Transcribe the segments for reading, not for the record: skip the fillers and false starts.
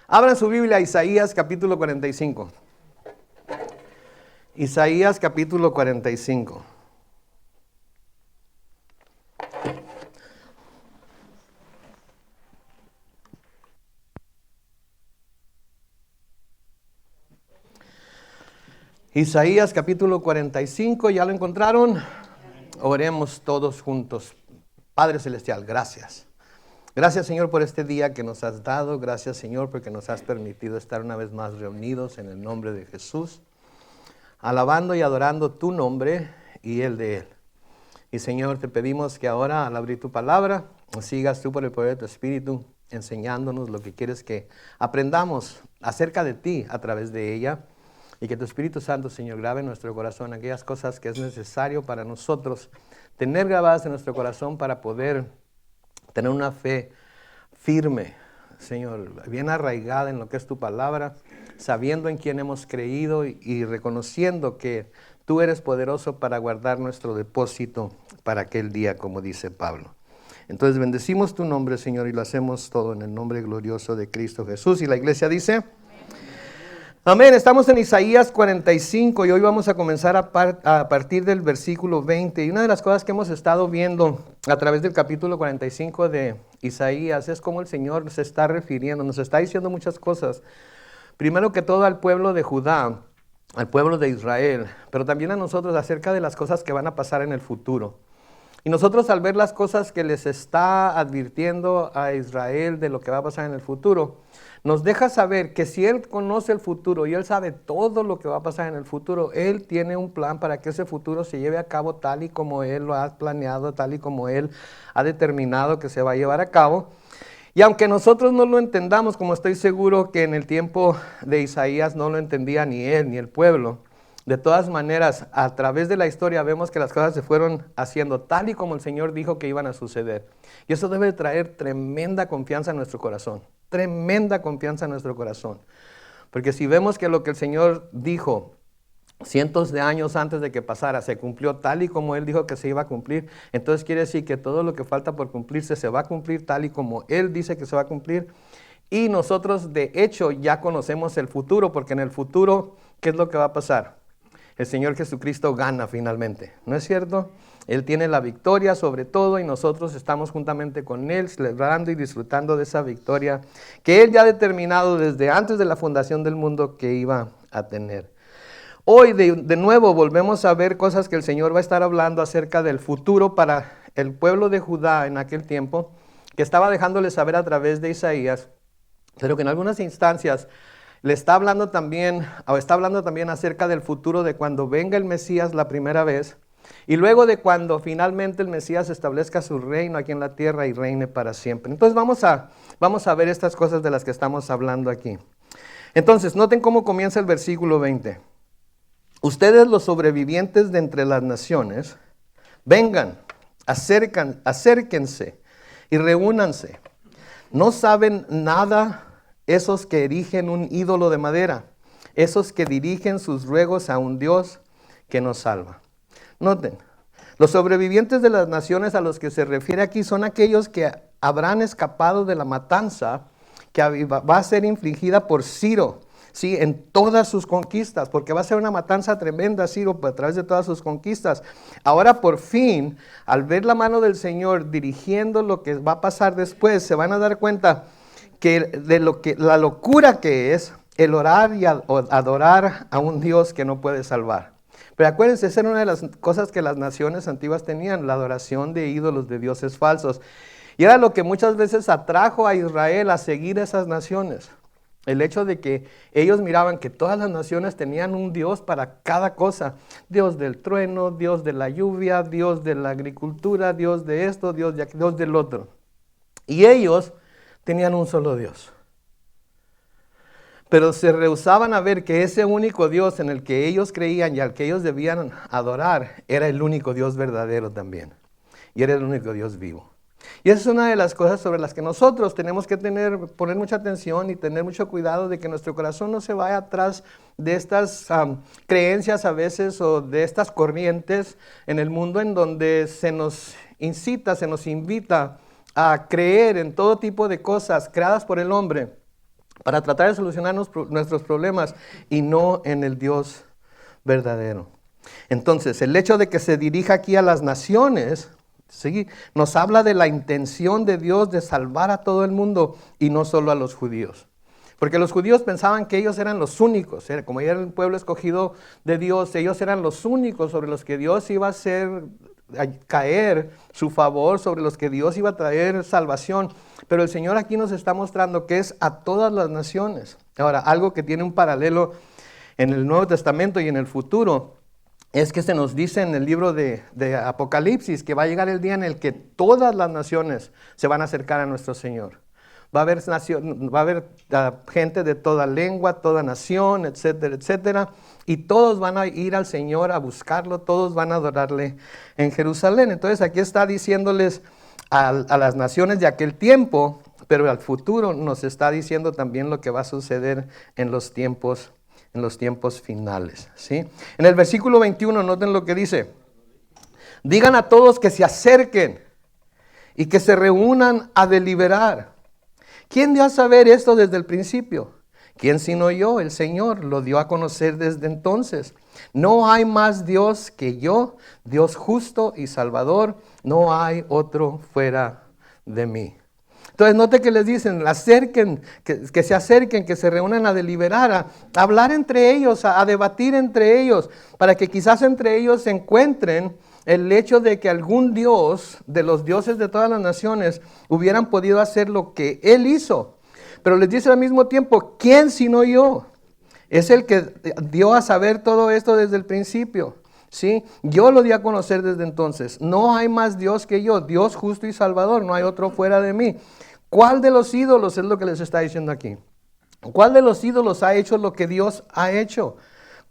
Abran su Biblia a Isaías capítulo 45. Isaías capítulo 45. Isaías capítulo 45, ¿ya lo encontraron? Oremos todos juntos. Padre Celestial, gracias. Gracias, Señor, por este día que nos has dado. Gracias, Señor, porque nos has permitido estar una vez más reunidos en el nombre de Jesús, alabando y adorando tu nombre y el de Él. Y, Señor, te pedimos que ahora, al abrir tu palabra, sigas tú por el poder de tu Espíritu, enseñándonos lo que quieres que aprendamos acerca de ti a través de ella. Y que tu Espíritu Santo, Señor, grabe en nuestro corazón aquellas cosas que es necesario para nosotros tener grabadas en nuestro corazón para poder tener una fe firme, Señor, bien arraigada en lo que es tu palabra, sabiendo en quién hemos creído y reconociendo que tú eres poderoso para guardar nuestro depósito para aquel día, como dice Pablo. Entonces bendecimos tu nombre, Señor, y lo hacemos todo en el nombre glorioso de Cristo Jesús. Y la iglesia dice: amén. Estamos en Isaías 45 y hoy vamos a comenzar a partir del versículo 20. Y una de las cosas que hemos estado viendo a través del capítulo 45 de Isaías es cómo el Señor se está refiriendo, nos está diciendo muchas cosas. Primero que todo al pueblo de Judá, al pueblo de Israel, pero también a nosotros acerca de las cosas que van a pasar en el futuro. Y nosotros al ver las cosas que les está advirtiendo a Israel de lo que va a pasar en el futuro, nos deja saber que si Él conoce el futuro y Él sabe todo lo que va a pasar en el futuro, Él tiene un plan para que ese futuro se lleve a cabo tal y como Él lo ha planeado, tal y como Él ha determinado que se va a llevar a cabo. Y aunque nosotros no lo entendamos, como estoy seguro que en el tiempo de Isaías no lo entendía ni él ni el pueblo, de todas maneras, a través de la historia vemos que las cosas se fueron haciendo tal y como el Señor dijo que iban a suceder. Y eso debe traer tremenda confianza en nuestro corazón, tremenda confianza en nuestro corazón. Porque si vemos que lo que el Señor dijo cientos de años antes de que pasara se cumplió tal y como Él dijo que se iba a cumplir, entonces quiere decir que todo lo que falta por cumplirse se va a cumplir tal y como Él dice que se va a cumplir. Y nosotros de hecho ya conocemos el futuro, porque en el futuro, ¿qué es lo que va a pasar? El Señor Jesucristo gana finalmente, ¿no es cierto? Él tiene la victoria sobre todo y nosotros estamos juntamente con Él celebrando y disfrutando de esa victoria que Él ya ha determinado desde antes de la fundación del mundo que iba a tener. Hoy de nuevo volvemos a ver cosas que el Señor va a estar hablando acerca del futuro para el pueblo de Judá en aquel tiempo, que estaba dejándole saber a través de Isaías, pero que en algunas instancias le está hablando también, o está hablando también acerca del futuro de cuando venga el Mesías la primera vez, y luego de cuando finalmente el Mesías establezca su reino aquí en la tierra y reine para siempre. Entonces vamos a ver estas cosas de las que estamos hablando aquí. Entonces, noten cómo comienza el versículo 20. Ustedes, los sobrevivientes de entre las naciones, vengan, acérquense y reúnanse. ¿No saben nada esos que erigen un ídolo de madera, esos que dirigen sus ruegos a un Dios que nos salva? Noten, los sobrevivientes de las naciones a los que se refiere aquí son aquellos que habrán escapado de la matanza que va a ser infligida por Ciro, ¿sí? En todas sus conquistas, porque va a ser una matanza tremenda Ciro a través de todas sus conquistas. Ahora por fin, al ver la mano del Señor dirigiendo lo que va a pasar después, se van a dar cuenta que la locura que es el orar y adorar a un Dios que no puede salvar. Pero acuérdense, esa era una de las cosas que las naciones antiguas tenían, la adoración de ídolos, de dioses falsos. Y era lo que muchas veces atrajo a Israel a seguir esas naciones. El hecho de que ellos miraban que todas las naciones tenían un Dios para cada cosa. Dios del trueno, Dios de la lluvia, Dios de la agricultura, Dios de esto, Dios del otro. Y ellos tenían un solo Dios. Pero se rehusaban a ver que ese único Dios en el que ellos creían y al que ellos debían adorar era el único Dios verdadero también. Y era el único Dios vivo. Y esa es una de las cosas sobre las que nosotros tenemos que poner mucha atención y tener mucho cuidado de que nuestro corazón no se vaya atrás de estas creencias a veces o de estas corrientes en el mundo en donde se nos incita, se nos invita a creer en todo tipo de cosas creadas por el hombre, para tratar de solucionar nuestros problemas y no en el Dios verdadero. Entonces, el hecho de que se dirija aquí a las naciones, ¿sí?, nos habla de la intención de Dios de salvar a todo el mundo y no solo a los judíos. Porque los judíos pensaban que ellos eran los únicos, como era el pueblo escogido de Dios, ellos eran los únicos sobre los que Dios iba a caer su favor, sobre los que Dios iba a traer salvación. Pero el Señor aquí nos está mostrando que es a todas las naciones. Ahora, algo que tiene un paralelo en el Nuevo Testamento y en el futuro, es que se nos dice en el libro de Apocalipsis que va a llegar el día en el que todas las naciones se van a acercar a nuestro Señor. Va a haber gente de toda lengua, toda nación, etcétera, etcétera. Y todos van a ir al Señor a buscarlo, todos van a adorarle en Jerusalén. Entonces aquí está diciéndoles a las naciones de aquel tiempo, pero al futuro nos está diciendo también lo que va a suceder en los tiempos finales, ¿sí? En el versículo 21, noten lo que dice. Digan a todos que se acerquen y que se reúnan a deliberar. ¿Quién dio a saber esto desde el principio? ¿Quién sino yo? El Señor lo dio a conocer desde entonces. No hay más Dios que yo, Dios justo y salvador. No hay otro fuera de mí. Entonces note que les dicen, que se acerquen, que se reúnan a deliberar, a hablar entre ellos, a debatir entre ellos, para que quizás entre ellos se encuentren el hecho de que algún Dios, de los dioses de todas las naciones, hubieran podido hacer lo que Él hizo. Pero les dice al mismo tiempo, ¿quién sino yo? Es el que dio a saber todo esto desde el principio, ¿sí? Yo lo di a conocer desde entonces. No hay más Dios que yo, Dios justo y salvador, no hay otro fuera de mí. ¿Cuál de los ídolos es lo que les está diciendo aquí? ¿Cuál de los ídolos ha hecho lo que Dios ha hecho?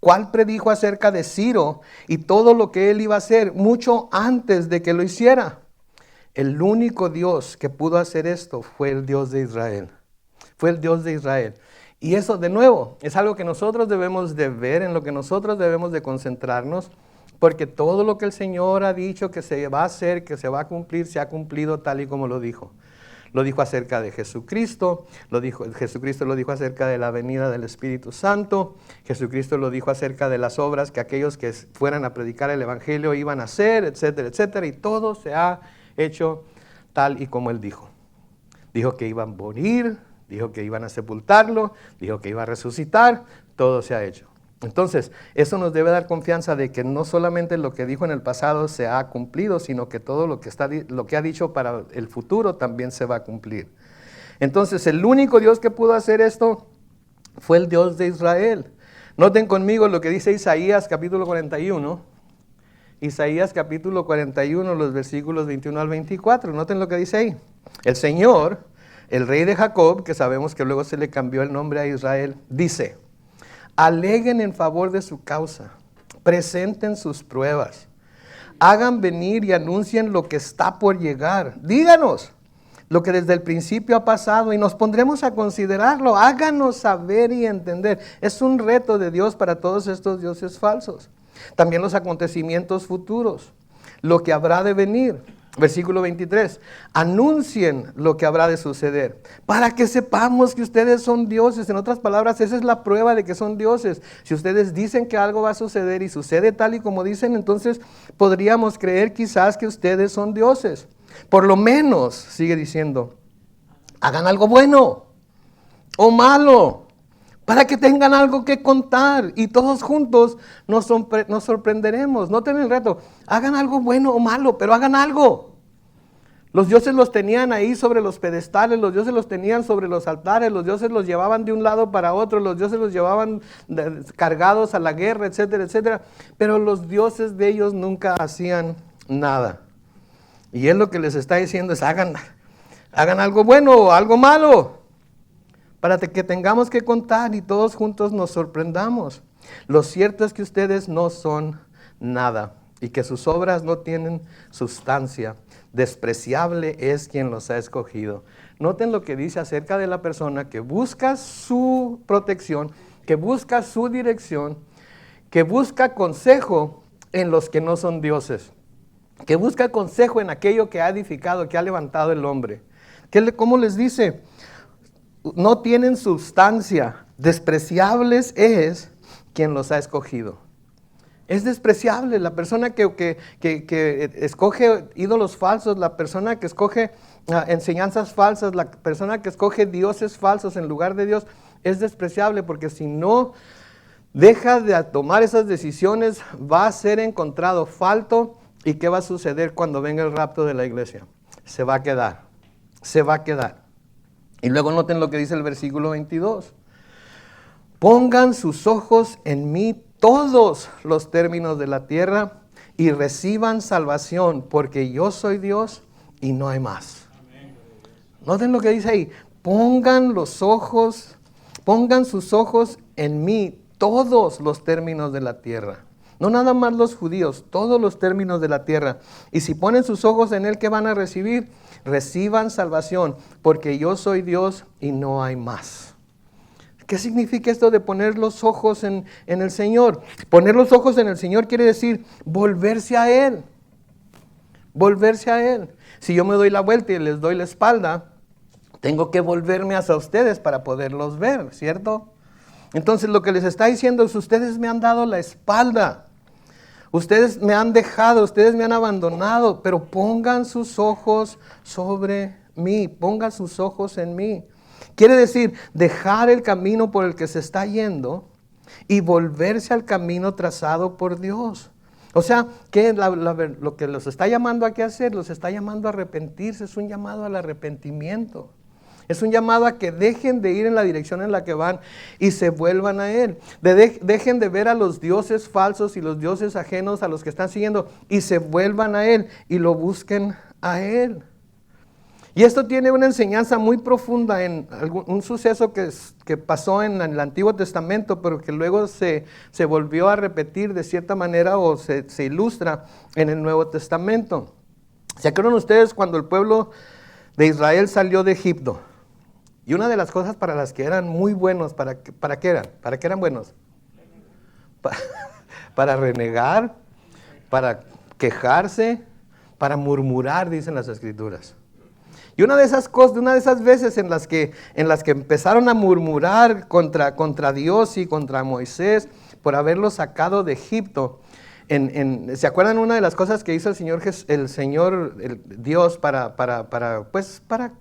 ¿Cuál predijo acerca de Ciro y todo lo que él iba a hacer mucho antes de que lo hiciera? El único Dios que pudo hacer esto fue el Dios de Israel. Fue el Dios de Israel. Y eso, de nuevo, es algo que nosotros debemos de ver, en lo que nosotros debemos de concentrarnos, porque todo lo que el Señor ha dicho que se va a hacer, que se va a cumplir, se ha cumplido tal y como lo dijo. Lo dijo acerca de Jesucristo, Jesucristo lo dijo acerca de la venida del Espíritu Santo, Jesucristo lo dijo acerca de las obras que aquellos que fueran a predicar el Evangelio iban a hacer, etcétera, etcétera, y todo se ha hecho tal y como Él dijo. Dijo que iban a morir, dijo que iban a sepultarlo, dijo que iba a resucitar, todo se ha hecho. Entonces, eso nos debe dar confianza de que no solamente lo que dijo en el pasado se ha cumplido, sino que todo lo que ha dicho para el futuro también se va a cumplir. Entonces, el único Dios que pudo hacer esto fue el Dios de Israel. Noten conmigo lo que dice Isaías capítulo 41. Isaías capítulo 41, los versículos 21 al 24. Noten lo que dice ahí. El Señor, el rey de Jacob, que sabemos que luego se le cambió el nombre a Israel, dice: aleguen en favor de su causa, presenten sus pruebas, hagan venir y anuncien lo que está por llegar. Díganos lo que desde el principio ha pasado y nos pondremos a considerarlo. Háganos saber y entender. Es un reto de Dios para todos estos dioses falsos. También los acontecimientos futuros, lo que habrá de venir. Versículo 23, anuncien lo que habrá de suceder, para que sepamos que ustedes son dioses. En otras palabras, esa es la prueba de que son dioses. Si ustedes dicen que algo va a suceder y sucede tal y como dicen, entonces podríamos creer quizás que ustedes son dioses. Por lo menos, sigue diciendo, hagan algo bueno o malo, para que tengan algo que contar y todos juntos nos sorprenderemos. Noten el reto, hagan algo bueno o malo, pero hagan algo. Los dioses los tenían ahí sobre los pedestales, los dioses los tenían sobre los altares, los dioses los llevaban de un lado para otro, los dioses los llevaban cargados a la guerra, etcétera, etcétera. Pero los dioses de ellos nunca hacían nada. Y él lo que les está diciendo es hagan algo bueno o algo malo, para que tengamos que contar y todos juntos nos sorprendamos. Lo cierto es que ustedes no son nada y que sus obras no tienen sustancia. Despreciable es quien los ha escogido. Noten lo que dice acerca de la persona que busca su protección, que busca su dirección, que busca consejo en los que no son dioses, que busca consejo en aquello que ha edificado, que ha levantado el hombre. ¿Cómo les dice? no tienen sustancia. Despreciables es quien los ha escogido. Es despreciable la persona que escoge ídolos falsos, la persona que escoge enseñanzas falsas, la persona que escoge dioses falsos en lugar de Dios, es despreciable porque si no deja de tomar esas decisiones, va a ser encontrado falto. ¿Y qué va a suceder cuando venga el rapto de la iglesia? Se va a quedar, se va a quedar. Y luego noten lo que dice el versículo 22. Pongan sus ojos en mí todos los términos de la tierra y reciban salvación, porque yo soy Dios y no hay más. Amén. Noten lo que dice ahí. Pongan sus ojos en mí todos los términos de la tierra. No nada más los judíos, todos los términos de la tierra. Y si ponen sus ojos en Él, ¿qué van a recibir? Reciban salvación, porque yo soy Dios y no hay más. ¿Qué significa esto de poner los ojos en el Señor? Poner los ojos en el Señor quiere decir volverse a Él. Volverse a Él. Si yo me doy la vuelta y les doy la espalda, tengo que volverme hacia ustedes para poderlos ver, ¿cierto? Entonces lo que les está diciendo es, ustedes me han dado la espalda. Ustedes me han dejado, ustedes me han abandonado, pero pongan sus ojos sobre mí, pongan sus ojos en mí. Quiere decir, dejar el camino por el que se está yendo y volverse al camino trazado por Dios. O sea, que lo que los está llamando a qué hacer, los está llamando a arrepentirse, es un llamado al arrepentimiento. Es un llamado a que dejen de ir en la dirección en la que van y se vuelvan a Él. Dejen de ver a los dioses falsos y los dioses ajenos a los que están siguiendo y se vuelvan a Él y lo busquen a Él. Y esto tiene una enseñanza muy profunda en un suceso que pasó en el Antiguo Testamento, pero que luego se volvió a repetir de cierta manera o se ilustra en el Nuevo Testamento. ¿Se acuerdan ustedes cuando el pueblo de Israel salió de Egipto? Y una de las cosas para las que eran muy buenos, ¿para qué eran? ¿Para qué eran buenos? Para renegar, para quejarse, para murmurar, dicen las Escrituras. Y una de esas cosas, una de esas veces en las que empezaron a murmurar contra Dios y contra Moisés por haberlo sacado de Egipto, ¿se acuerdan una de las cosas que hizo el Dios para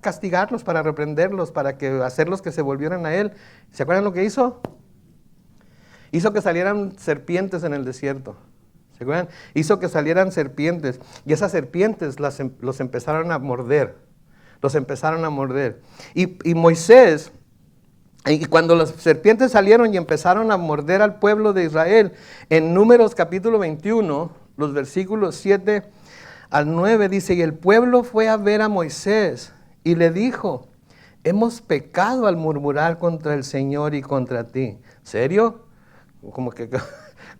castigarlos, para reprenderlos, para hacerlos que se volvieran a Él? ¿Se acuerdan lo que hizo? Hizo que salieran serpientes en el desierto. ¿Se acuerdan? Hizo que salieran serpientes y esas serpientes los empezaron a morder. Los empezaron a morder. Y Moisés, y cuando las serpientes salieron y empezaron a morder al pueblo de Israel, en Números capítulo 21, los versículos 7 al 9, dice, y el pueblo fue a ver a Moisés y le dijo, hemos pecado al murmurar contra el Señor y contra ti. ¿Serio? Como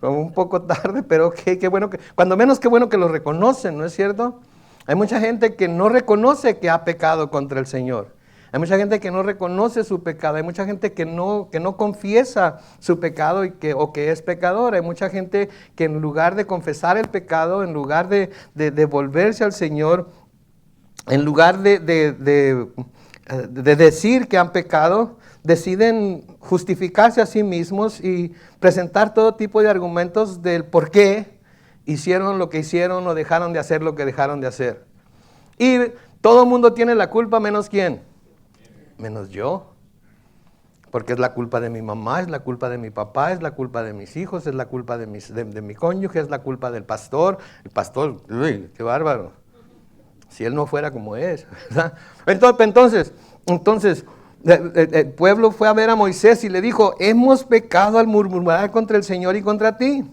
un poco tarde, pero qué bueno cuando menos qué bueno que lo reconocen, ¿no es cierto? Hay mucha gente que no reconoce que ha pecado contra el Señor. Hay mucha gente que no reconoce su pecado. Hay mucha gente que no confiesa su pecado o que es pecador. Hay mucha gente que en lugar de confesar el pecado, en lugar de volverse al Señor, en lugar de decir que han pecado, deciden justificarse a sí mismos y presentar todo tipo de argumentos del por qué hicieron lo que hicieron o dejaron de hacer lo que dejaron de hacer. Y todo el mundo tiene la culpa, menos ¿quién? Menos yo. Porque es la culpa de mi mamá, es la culpa de mi papá, es la culpa de mis hijos, es la culpa de mi cónyuge, es la culpa del pastor. El pastor, uy, qué bárbaro. Si él no fuera como es, ¿verdad? Entonces, el pueblo fue a ver a Moisés y le dijo, hemos pecado al murmurar contra el Señor y contra ti.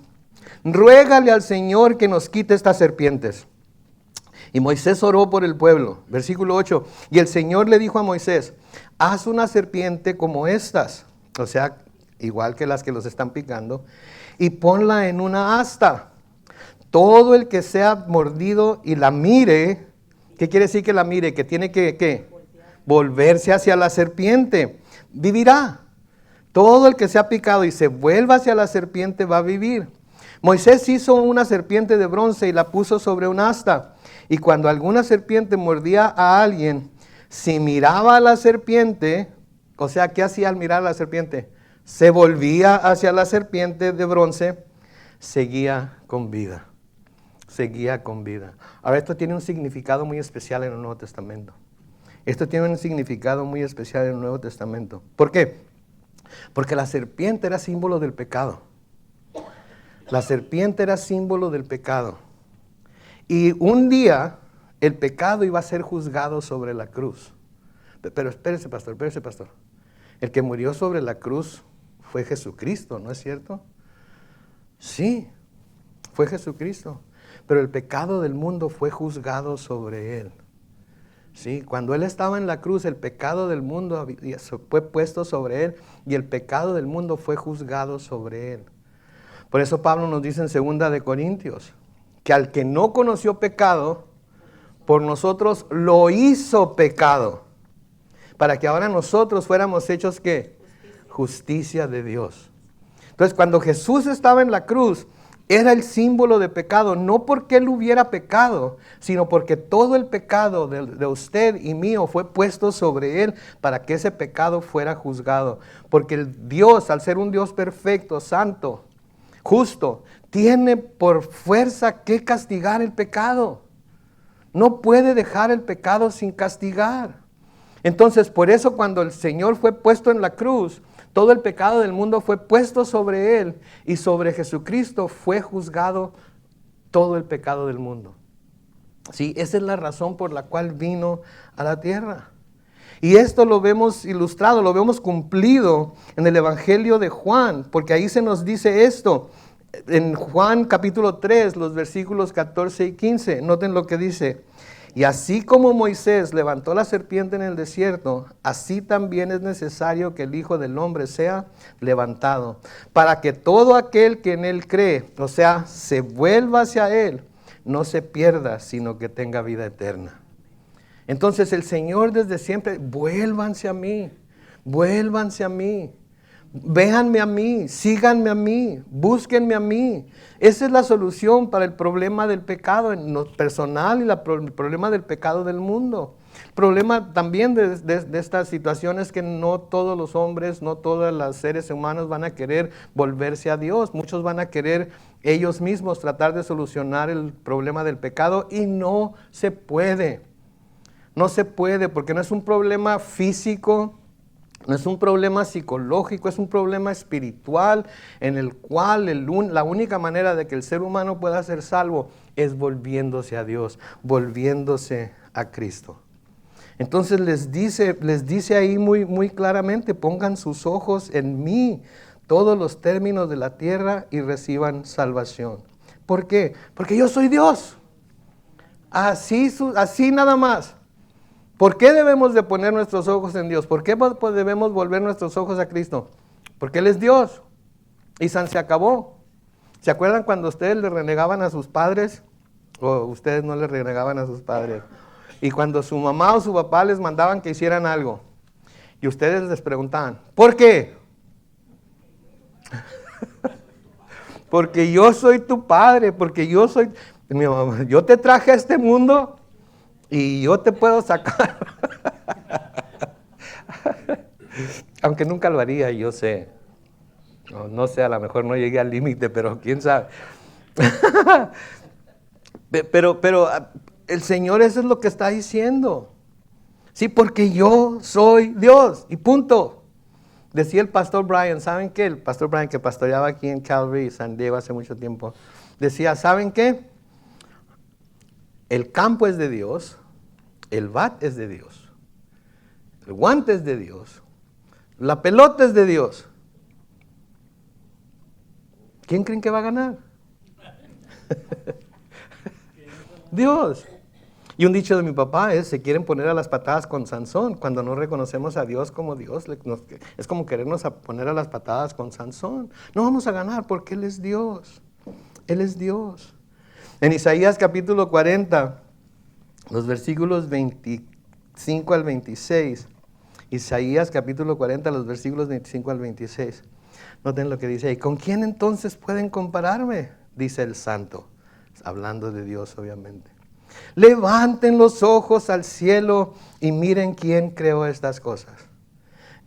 Ruégale al Señor que nos quite estas serpientes. Y Moisés oró por el pueblo. Versículo 8. Y el Señor le dijo a Moisés, haz una serpiente como estas, o sea, igual que las que los están picando, y ponla en una asta. Todo el que sea mordido y la mire, ¿qué quiere decir que la mire? Que tiene que volverse hacia la serpiente, vivirá. Todo el que sea picado y se vuelva hacia la serpiente va a vivir. Moisés hizo una serpiente de bronce y la puso sobre un asta. Y cuando alguna serpiente mordía a alguien, si miraba a la serpiente, O sea, ¿qué hacía al mirar a la serpiente? Se volvía hacia la serpiente de bronce, seguía con vida. Seguía con vida. Ahora, esto tiene un significado muy especial en el Nuevo Testamento. Esto tiene un significado muy especial en el Nuevo Testamento. ¿Por qué? Porque la serpiente era símbolo del pecado. La serpiente era símbolo del pecado. Y un día el pecado iba a ser juzgado sobre la cruz. Pero espérese, pastor. El que murió sobre la cruz fue Jesucristo, ¿no es cierto? Sí, fue Jesucristo. Pero el pecado del mundo fue juzgado sobre Él. Sí, cuando Él estaba en la cruz, el pecado del mundo fue puesto sobre Él y el pecado del mundo fue juzgado sobre Él. Por eso Pablo nos dice en 2 de Corintios, que al que no conoció pecado, por nosotros lo hizo pecado, para que ahora nosotros fuéramos hechos, ¿qué? Justicia de Dios. Entonces, cuando Jesús estaba en la cruz, era el símbolo de pecado, no porque Él hubiera pecado, sino porque todo el pecado de usted y mío fue puesto sobre Él para que ese pecado fuera juzgado. Porque el Dios, al ser un Dios perfecto, santo, justo, tiene por fuerza que castigar el pecado. No puede dejar el pecado sin castigar. Entonces, por eso cuando el Señor fue puesto en la cruz, todo el pecado del mundo fue puesto sobre Él y sobre Jesucristo fue juzgado todo el pecado del mundo. Sí, esa es la razón por la cual vino a la tierra. Y esto lo vemos ilustrado, lo vemos cumplido en el Evangelio de Juan, porque ahí se nos dice esto. En Juan capítulo 3, los versículos 14 y 15, noten lo que dice. Y así como Moisés levantó la serpiente en el desierto, así también es necesario que el Hijo del Hombre sea levantado, para que todo aquel que en Él cree, o sea, se vuelva hacia Él, no se pierda, sino que tenga vida eterna. Entonces el Señor desde siempre, vuélvanse a mí, véanme a mí, síganme a mí, búsquenme a mí. Esa es la solución para el problema del pecado en lo personal y el problema del pecado del mundo. El problema también de esta situación es que no todos los hombres, no todos los seres humanos van a querer volverse a Dios. Muchos van a querer ellos mismos tratar de solucionar el problema del pecado y no se puede. No se puede porque no es un problema físico, no es un problema psicológico, es un problema espiritual en el cual la única manera de que el ser humano pueda ser salvo es volviéndose a Dios, volviéndose a Cristo. Entonces les dice ahí muy claramente, pongan sus ojos en mí, todos los términos de la tierra y reciban salvación. ¿Por qué? Porque yo soy Dios. Así nada más. ¿Por qué debemos de poner nuestros ojos en Dios? ¿Por qué debemos volver nuestros ojos a Cristo? Porque Él es Dios. Y se acabó. ¿Se acuerdan cuando ustedes le renegaban a sus padres? O ustedes no le renegaban a sus padres. Y cuando su mamá o su papá les mandaban que hicieran algo. Y ustedes les preguntaban, ¿por qué? Porque yo soy tu padre, porque yo soy... Mi mamá, yo te traje a este mundo y yo te puedo sacar. Aunque nunca lo haría, yo sé. No sé, a lo mejor no llegué al límite, pero quién sabe. pero el Señor eso es lo que está diciendo. Sí, porque yo soy Dios y punto. Decía el pastor Brian, ¿saben qué? El pastor Brian que pastoreaba aquí en Calvary, San Diego hace mucho tiempo. Decía, ¿saben qué? El campo es de Dios, el bat es de Dios, el guante es de Dios, la pelota es de Dios. ¿Quién creen que va a ganar? Dios. Y un dicho de mi papá es, se quieren poner a las patadas con Sansón. Cuando no reconocemos a Dios como Dios, es como querernos poner a las patadas con Sansón. No vamos a ganar porque Él es Dios. Él es Dios. En Isaías capítulo 40, los versículos 25 al 26. Isaías capítulo 40, los versículos 25 al 26. Noten lo que dice ahí. ¿Con quién entonces pueden compararme? Dice el santo. Hablando de Dios, obviamente. Levanten los ojos al cielo y miren quién creó estas cosas.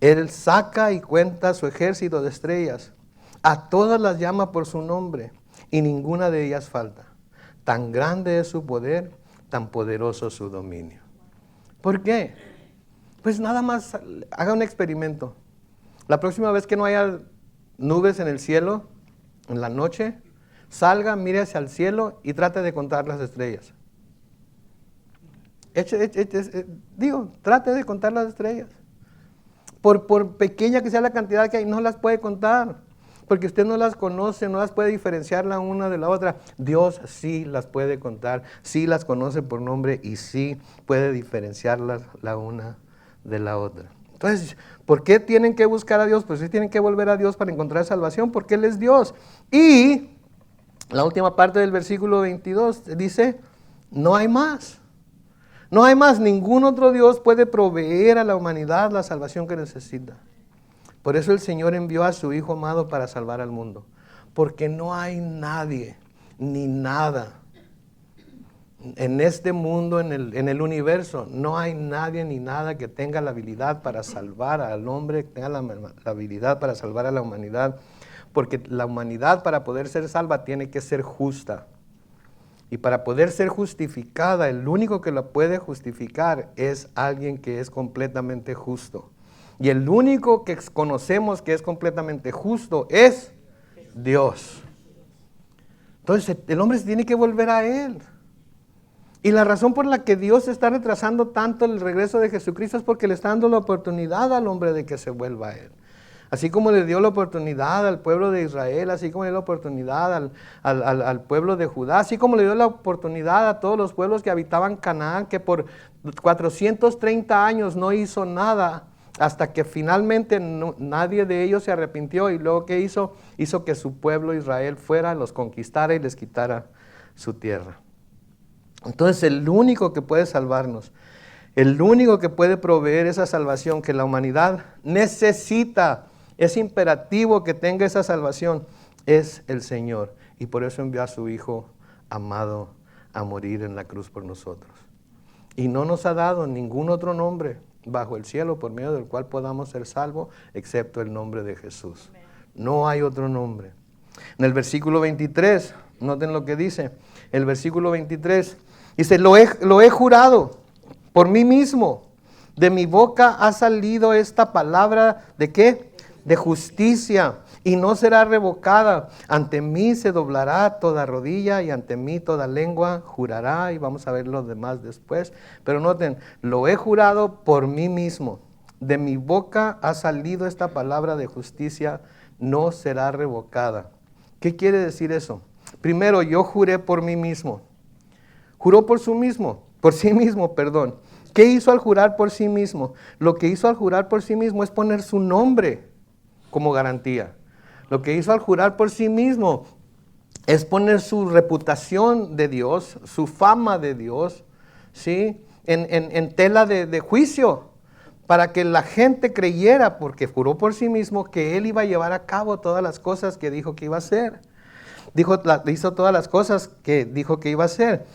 Él saca y cuenta su ejército de estrellas. A todas las llama por su nombre y ninguna de ellas falta. Tan grande es su poder, tan poderoso su dominio. ¿Por qué? Pues nada más haga un experimento. La próxima vez que no haya nubes en el cielo, en la noche, salga, mire hacia el cielo y trate de contar las estrellas. Trate de contar las estrellas. Por pequeña que sea la cantidad que hay, no las puede contar. Porque usted no las conoce, no las puede diferenciar la una de la otra. Dios sí las puede contar, sí las conoce por nombre y sí puede diferenciarlas la una de la otra. Entonces, ¿por qué tienen que buscar a Dios? Pues sí tienen que volver a Dios para encontrar salvación, porque Él es Dios. Y la última parte del versículo 22 dice, no hay más. No hay más, ningún otro Dios puede proveer a la humanidad la salvación que necesita. Por eso el Señor envió a su Hijo amado para salvar al mundo. Porque no hay nadie, ni nada, en este mundo, en el universo, no hay nadie ni nada que tenga la habilidad para salvar al hombre, que tenga la habilidad para salvar a la humanidad. Porque la humanidad, para poder ser salva, tiene que ser justa. Y para poder ser justificada, el único que la puede justificar es alguien que es completamente justo. Y el único que conocemos que es completamente justo es Dios. Entonces el hombre se tiene que volver a Él. Y la razón por la que Dios está retrasando tanto el regreso de Jesucristo es porque le está dando la oportunidad al hombre de que se vuelva a Él. Así como le dio la oportunidad al pueblo de Israel, así como le dio la oportunidad al pueblo de Judá, así como le dio la oportunidad a todos los pueblos que habitaban Canaán, que por 430 años no hizo nada, hasta que finalmente nadie de ellos se arrepintió. Y luego ¿qué hizo? Hizo que su pueblo Israel fuera, los conquistara y les quitara su tierra. Entonces el único que puede salvarnos, el único que puede proveer esa salvación que la humanidad necesita, es imperativo que tenga esa salvación, es el Señor. Y por eso envió a su Hijo amado a morir en la cruz por nosotros. Y no nos ha dado ningún otro nombre bajo el cielo por medio del cual podamos ser salvos, excepto el nombre de Jesús. No hay otro nombre. En el versículo 23, noten lo que dice. El versículo 23 dice, lo he jurado por mí mismo. De mi boca ha salido esta palabra, ¿de qué? De justicia, y no será revocada. Ante mí se doblará toda rodilla y ante mí toda lengua jurará. Y vamos a ver lo demás después. Pero noten, lo he jurado por mí mismo. De mi boca ha salido esta palabra de justicia, no será revocada. ¿Qué quiere decir eso? Primero, yo juré por mí mismo. Juró por sí mismo. ¿Qué hizo al jurar por sí mismo? Lo que hizo al jurar por sí mismo es poner su nombre como garantía. Lo que hizo al jurar por sí mismo es poner su reputación de Dios, su fama de Dios, ¿sí? en tela de juicio, para que la gente creyera, porque juró por sí mismo, que Él iba a llevar a cabo todas las cosas que dijo que iba a hacer. Hizo todas las cosas que dijo que iba a hacer.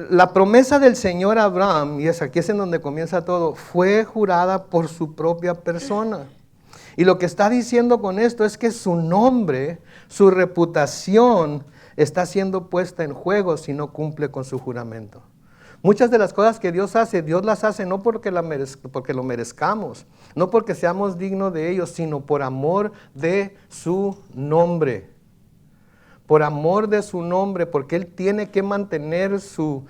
La promesa del Señor a Abraham, y aquí es en donde comienza todo, fue jurada por su propia persona. Y lo que está diciendo con esto es que su nombre, su reputación está siendo puesta en juego si no cumple con su juramento. Muchas de las cosas que Dios las hace no porque lo merezcamos, no porque seamos dignos de ellos, sino por amor de su nombre. Por amor de su nombre, porque Él tiene que mantener su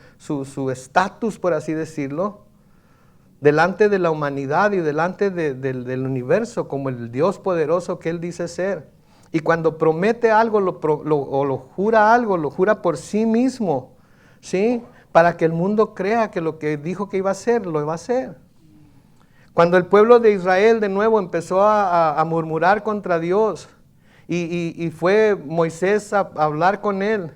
estatus, por así decirlo, delante de la humanidad y delante del universo, como el Dios poderoso que Él dice ser. Y cuando promete algo, lo jura por sí mismo, ¿sí? Para que el mundo crea que lo que dijo que iba a hacer, lo iba a hacer. Cuando el pueblo de Israel de nuevo empezó a murmurar contra Dios, y fue Moisés a hablar con él.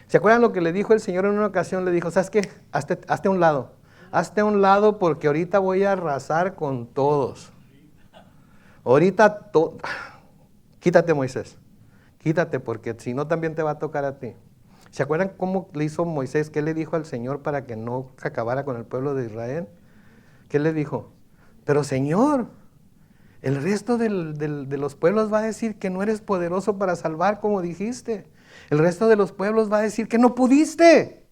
¿Se acuerdan lo que le dijo el Señor en una ocasión? Le dijo, ¿sabes qué? Hazte a un lado. Hazte a un lado porque ahorita voy a arrasar con todos. Quítate, Moisés. Quítate, porque si no también te va a tocar a ti. ¿Se acuerdan cómo le hizo Moisés? ¿Qué le dijo al Señor para que no acabara con el pueblo de Israel? ¿Qué le dijo? Pero Señor, El resto de los pueblos va a decir que no eres poderoso para salvar como dijiste. El resto de los pueblos va a decir que no pudiste.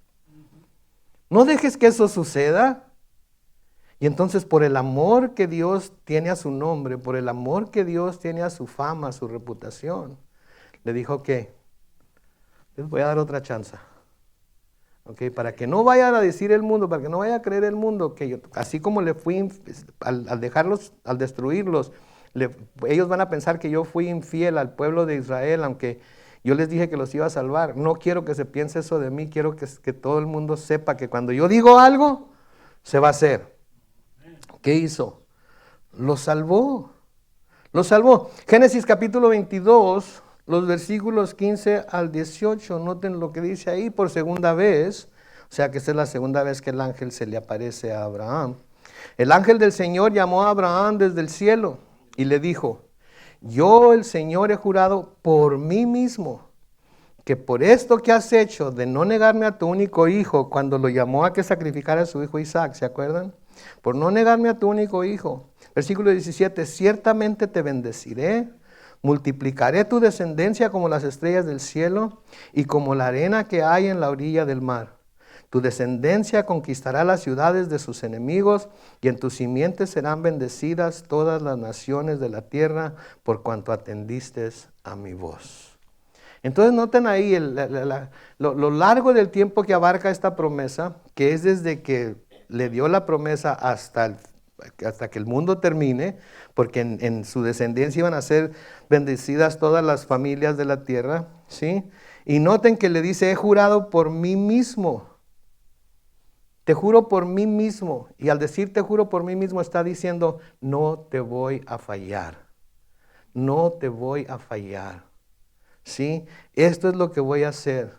No dejes que eso suceda. Y entonces por el amor que Dios tiene a su nombre, por el amor que Dios tiene a su fama, a su reputación, le dijo que les voy a dar otra chance. Okay, para que no vayan a decir el mundo, para que no vaya a creer el mundo, que yo, así como le fui, al dejarlos, al destruirlos, ellos van a pensar que yo fui infiel al pueblo de Israel, aunque yo les dije que los iba a salvar. No quiero que se piense eso de mí, quiero que todo el mundo sepa que cuando yo digo algo, se va a hacer. ¿Qué hizo? Los salvó. Los salvó. Génesis capítulo 22, los versículos 15 al 18, noten lo que dice ahí por segunda vez, o sea que esta es la segunda vez que el ángel se le aparece a Abraham. El ángel del Señor llamó a Abraham desde el cielo y le dijo, yo el Señor he jurado por mí mismo, que por esto que has hecho de no negarme a tu único hijo, cuando lo llamó a que sacrificara a su hijo Isaac, ¿se acuerdan? Por no negarme a tu único hijo. Versículo 17, ciertamente te bendeciré, multiplicaré tu descendencia como las estrellas del cielo y como la arena que hay en la orilla del mar. Tu descendencia conquistará las ciudades de sus enemigos y en tus simientes serán bendecidas todas las naciones de la tierra por cuanto atendiste a mi voz. Entonces noten ahí lo largo del tiempo que abarca esta promesa, que es desde que le dio la promesa hasta que el mundo termine, porque en su descendencia iban a ser bendecidas todas las familias de la tierra, ¿sí? Y noten que le dice, he jurado por mí mismo. Te juro por mí mismo. Y al decir te juro por mí mismo está diciendo, no te voy a fallar. No te voy a fallar. ¿Sí? Esto es lo que voy a hacer.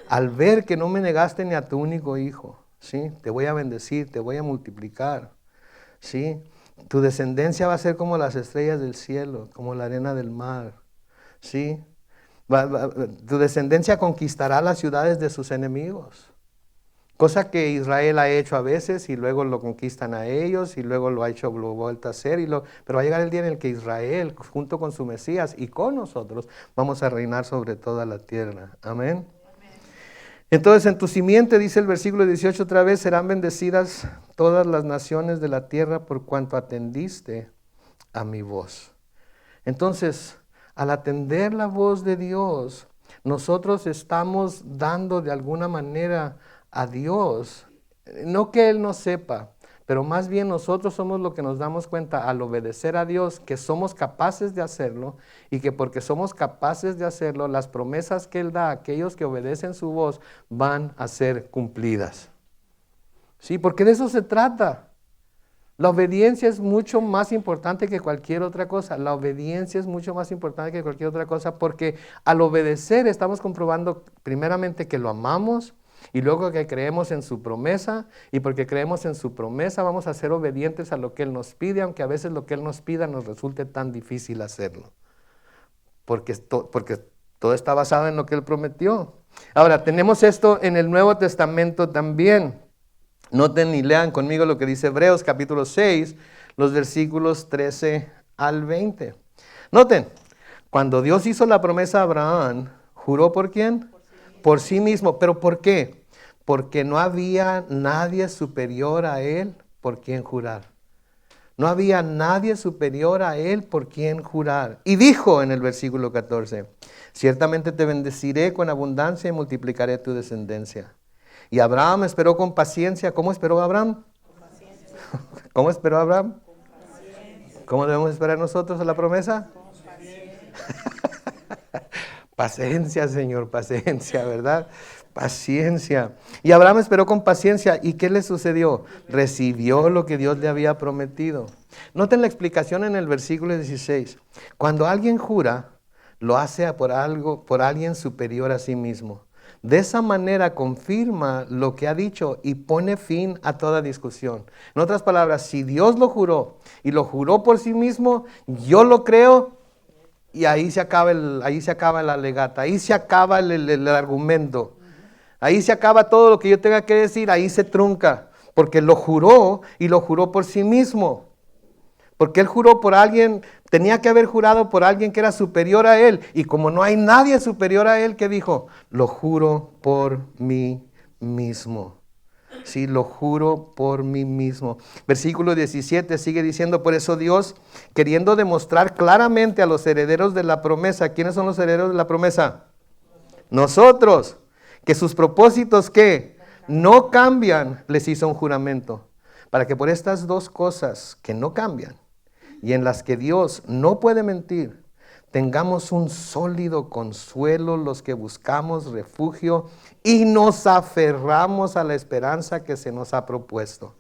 Al ver que no me negaste ni a tu único hijo, ¿sí? Te voy a bendecir, te voy a multiplicar. ¿Sí? Tu descendencia va a ser como las estrellas del cielo, como la arena del mar. ¿Sí? Tu descendencia conquistará las ciudades de sus enemigos. Cosa que Israel ha hecho a veces y luego lo conquistan a ellos y luego lo ha hecho, lo vuelta a hacer. Pero va a llegar el día en el que Israel, junto con su Mesías y con nosotros, vamos a reinar sobre toda la tierra. Amén. Entonces en tu simiente, dice el versículo 18 otra vez, serán bendecidas todas las naciones de la tierra por cuanto atendiste a mi voz. Entonces, al atender la voz de Dios, nosotros estamos dando de alguna manera a Dios, no que Él no sepa, pero más bien nosotros somos lo que nos damos cuenta al obedecer a Dios, que somos capaces de hacerlo y que porque somos capaces de hacerlo, las promesas que Él da a aquellos que obedecen su voz van a ser cumplidas. Sí, porque de eso se trata. La obediencia es mucho más importante que cualquier otra cosa. La obediencia es mucho más importante que cualquier otra cosa porque al obedecer estamos comprobando primeramente que lo amamos, y luego que creemos en su promesa, y porque creemos en su promesa vamos a ser obedientes a lo que Él nos pide, aunque a veces lo que Él nos pida nos resulte tan difícil hacerlo. Porque todo está basado en lo que Él prometió. Ahora, tenemos esto en el Nuevo Testamento también. Noten y lean conmigo lo que dice Hebreos capítulo 6, los versículos 13 al 20. Noten, cuando Dios hizo la promesa a Abraham, ¿juró por quién? Por sí mismo. ¿Pero por qué? Porque no había nadie superior a Él por quien jurar. No había nadie superior a Él por quien jurar. Y dijo en el versículo 14, ciertamente te bendeciré con abundancia y multiplicaré tu descendencia. Y Abraham esperó con paciencia. ¿Cómo esperó Abraham? Con paciencia. ¿Cómo esperó Abraham? Con paciencia. ¿Cómo debemos esperar nosotros a la promesa? Con paciencia. Paciencia, Señor, paciencia, ¿verdad? Paciencia. Y Abraham esperó con paciencia. ¿Y qué le sucedió? Recibió lo que Dios le había prometido. Noten la explicación en el versículo 16. Cuando alguien jura, lo hace por alguien superior a sí mismo. De esa manera confirma lo que ha dicho y pone fin a toda discusión. En otras palabras, si Dios lo juró y lo juró por sí mismo, yo lo creo. Y ahí se acaba la alegata, ahí se acaba el argumento, ahí se acaba todo lo que yo tenga que decir, ahí se trunca, porque lo juró y lo juró por sí mismo. Porque él juró por alguien, tenía que haber jurado por alguien que era superior a él. Y como no hay nadie superior a él, ¿qué dijo? Lo juro por mí mismo. Sí, lo juro por mí mismo. Versículo 17 sigue diciendo, por eso Dios, queriendo demostrar claramente a los herederos de la promesa, ¿quiénes son los herederos de la promesa? Nosotros, que sus propósitos, ¿qué? No cambian, les hizo un juramento, para que por estas dos cosas que no cambian y en las que Dios no puede mentir, tengamos un sólido consuelo los que buscamos refugio y nos aferramos a la esperanza que se nos ha propuesto.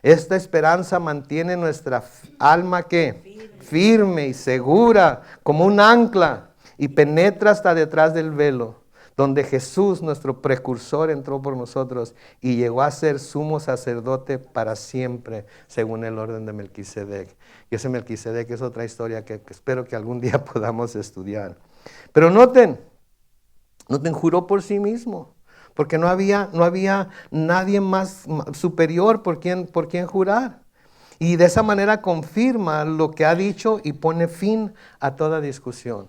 Esta esperanza mantiene nuestra alma ¿qué? Firme y segura como un ancla y penetra hasta detrás del velo, donde Jesús, nuestro precursor, entró por nosotros y llegó a ser sumo sacerdote para siempre, según el orden de Melquisedec. Y ese Melquisedec es otra historia que espero que algún día podamos estudiar. Pero noten, juró por sí mismo, porque no había nadie más superior por quien jurar. Y de esa manera confirma lo que ha dicho y pone fin a toda discusión.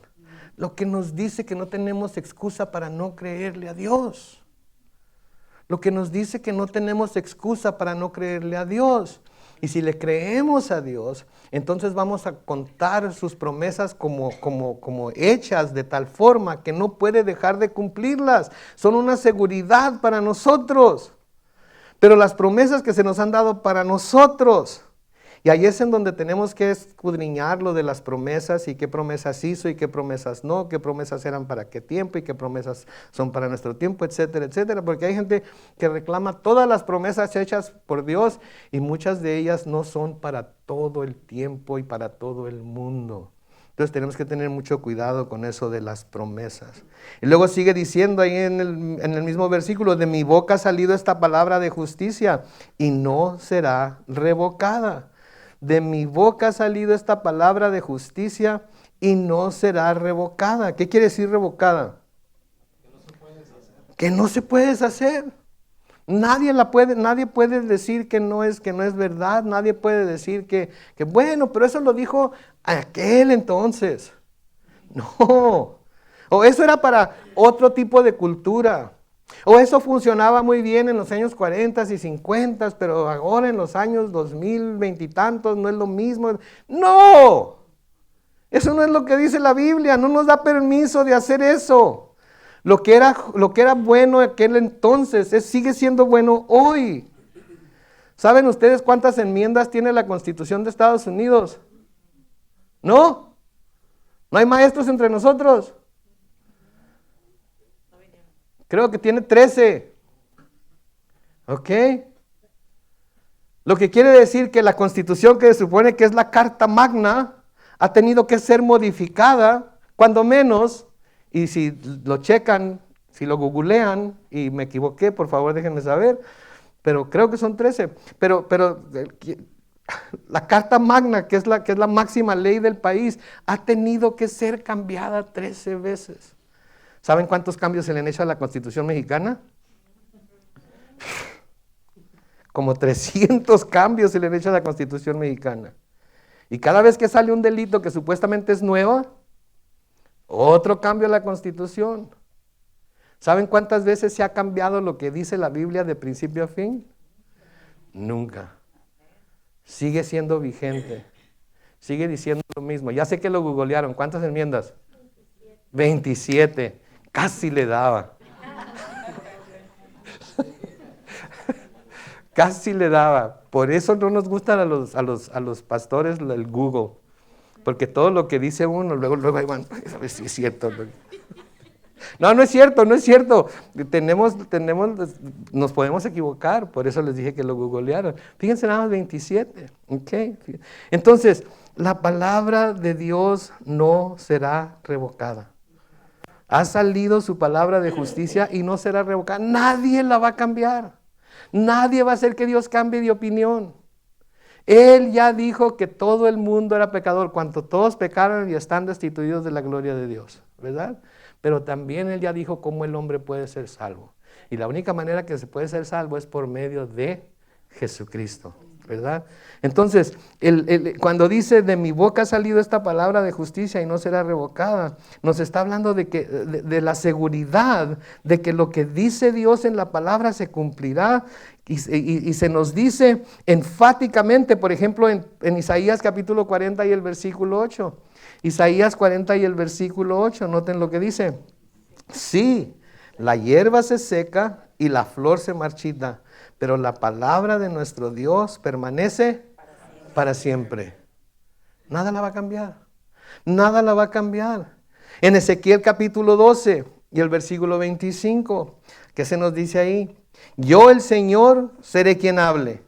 Lo que nos dice que no tenemos excusa para no creerle a Dios. Lo que nos dice que no tenemos excusa para no creerle a Dios. Y si le creemos a Dios, entonces vamos a contar sus promesas como hechas de tal forma que no puede dejar de cumplirlas. Son una seguridad para nosotros. Pero las promesas que se nos han dado para nosotros. Y ahí es en donde tenemos que escudriñar lo de las promesas y qué promesas hizo y qué promesas no, qué promesas eran para qué tiempo y qué promesas son para nuestro tiempo, etcétera, etcétera. Porque hay gente que reclama todas las promesas hechas por Dios y muchas de ellas no son para todo el tiempo y para todo el mundo. Entonces tenemos que tener mucho cuidado con eso de las promesas. Y luego sigue diciendo ahí en el mismo versículo, de mi boca ha salido esta palabra de justicia y no será revocada. De mi boca ha salido esta palabra de justicia y no será revocada. ¿Qué quiere decir revocada? Que no se puede deshacer. Nadie puede decir que no es verdad. Nadie puede decir que bueno, pero eso lo dijo aquel entonces. No. O eso era para otro tipo de cultura. O eso funcionaba muy bien en los años 40 y 50, pero ahora en los años 2020 y tantos no es lo mismo. ¡No! Eso no es lo que dice la Biblia, no nos da permiso de hacer eso. Lo que era bueno en aquel entonces sigue siendo bueno hoy. ¿Saben ustedes cuántas enmiendas tiene la Constitución de Estados Unidos? ¿No? ¿No hay maestros entre nosotros? Creo que tiene 13. ¿Ok? Lo que quiere decir que la Constitución, que se supone que es la Carta Magna, ha tenido que ser modificada, cuando menos, y si lo checan, si lo googlean, y me equivoqué, por favor déjenme saber, pero creo que son 13. Pero la Carta Magna, que es la máxima ley del país, ha tenido que ser cambiada 13 veces. ¿Saben cuántos cambios se le han hecho a la Constitución mexicana? Como 300 cambios se le han hecho a la Constitución mexicana. Y cada vez que sale un delito que supuestamente es nuevo, otro cambio a la Constitución. ¿Saben cuántas veces se ha cambiado lo que dice la Biblia de principio a fin? Nunca. Sigue siendo vigente. Sigue diciendo lo mismo. Ya sé que lo googlearon. ¿Cuántas enmiendas? 27. Casi le daba. Casi le daba. Por eso no nos gustan a los pastores el Google. Porque todo lo que dice uno, luego ahí van, a ver si es cierto. No es cierto. Nos podemos equivocar, por eso les dije que lo googlearon. Fíjense nada más 27. Okay. Entonces, la palabra de Dios no será revocada. Ha salido su palabra de justicia y no será revocada. Nadie la va a cambiar. Nadie va a hacer que Dios cambie de opinión. Él ya dijo que todo el mundo era pecador, cuanto todos pecaron y están destituidos de la gloria de Dios, ¿verdad? Pero también Él ya dijo cómo el hombre puede ser salvo. Y la única manera que se puede ser salvo es por medio de Jesucristo. ¿verdad? Entonces, cuando dice de mi boca ha salido esta palabra de justicia y no será revocada, nos está hablando de la seguridad de que lo que dice Dios en la palabra se cumplirá y se nos dice enfáticamente, por ejemplo, en Isaías capítulo 40 y el versículo 8. Isaías 40 y el versículo 8, noten lo que dice. Sí, la hierba se seca y la flor se marchita, pero la palabra de nuestro Dios permanece para siempre. Nada la va a cambiar. Nada la va a cambiar. En Ezequiel capítulo 12 y el versículo 25, ¿qué se nos dice ahí? Yo el Señor seré quien hable.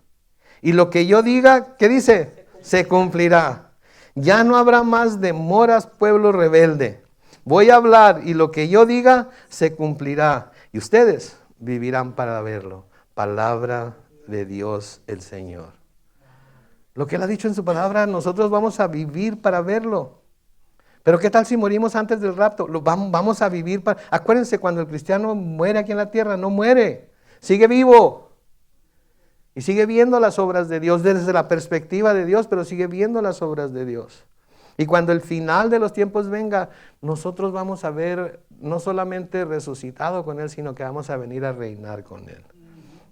Y lo que yo diga, ¿qué dice? Se cumplirá. Ya no habrá más demoras, pueblo rebelde. Voy a hablar y lo que yo diga se cumplirá. Y ustedes vivirán para verlo. Palabra de Dios el Señor. Lo que Él ha dicho en su palabra, nosotros vamos a vivir para verlo. Pero ¿qué tal si morimos antes del rapto? Vamos a vivir para... Acuérdense, cuando el cristiano muere aquí en la tierra, no muere. Sigue vivo. Y sigue viendo las obras de Dios desde la perspectiva de Dios, pero sigue viendo las obras de Dios. Y cuando el final de los tiempos venga, nosotros vamos a ver no solamente resucitado con Él, sino que vamos a venir a reinar con Él.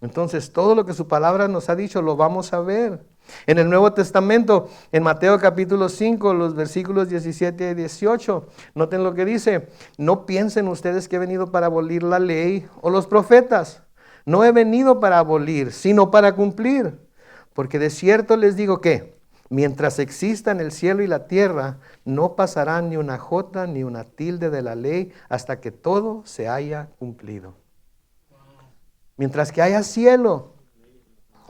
Entonces, todo lo que su palabra nos ha dicho, lo vamos a ver. En el Nuevo Testamento, en Mateo capítulo 5, los versículos 17 y 18, noten lo que dice. No piensen ustedes que he venido para abolir la ley o los profetas. No he venido para abolir, sino para cumplir. Porque de cierto les digo que, mientras existan el cielo y la tierra, no pasará ni una jota ni una tilde de la ley hasta que todo se haya cumplido. Mientras que haya cielo,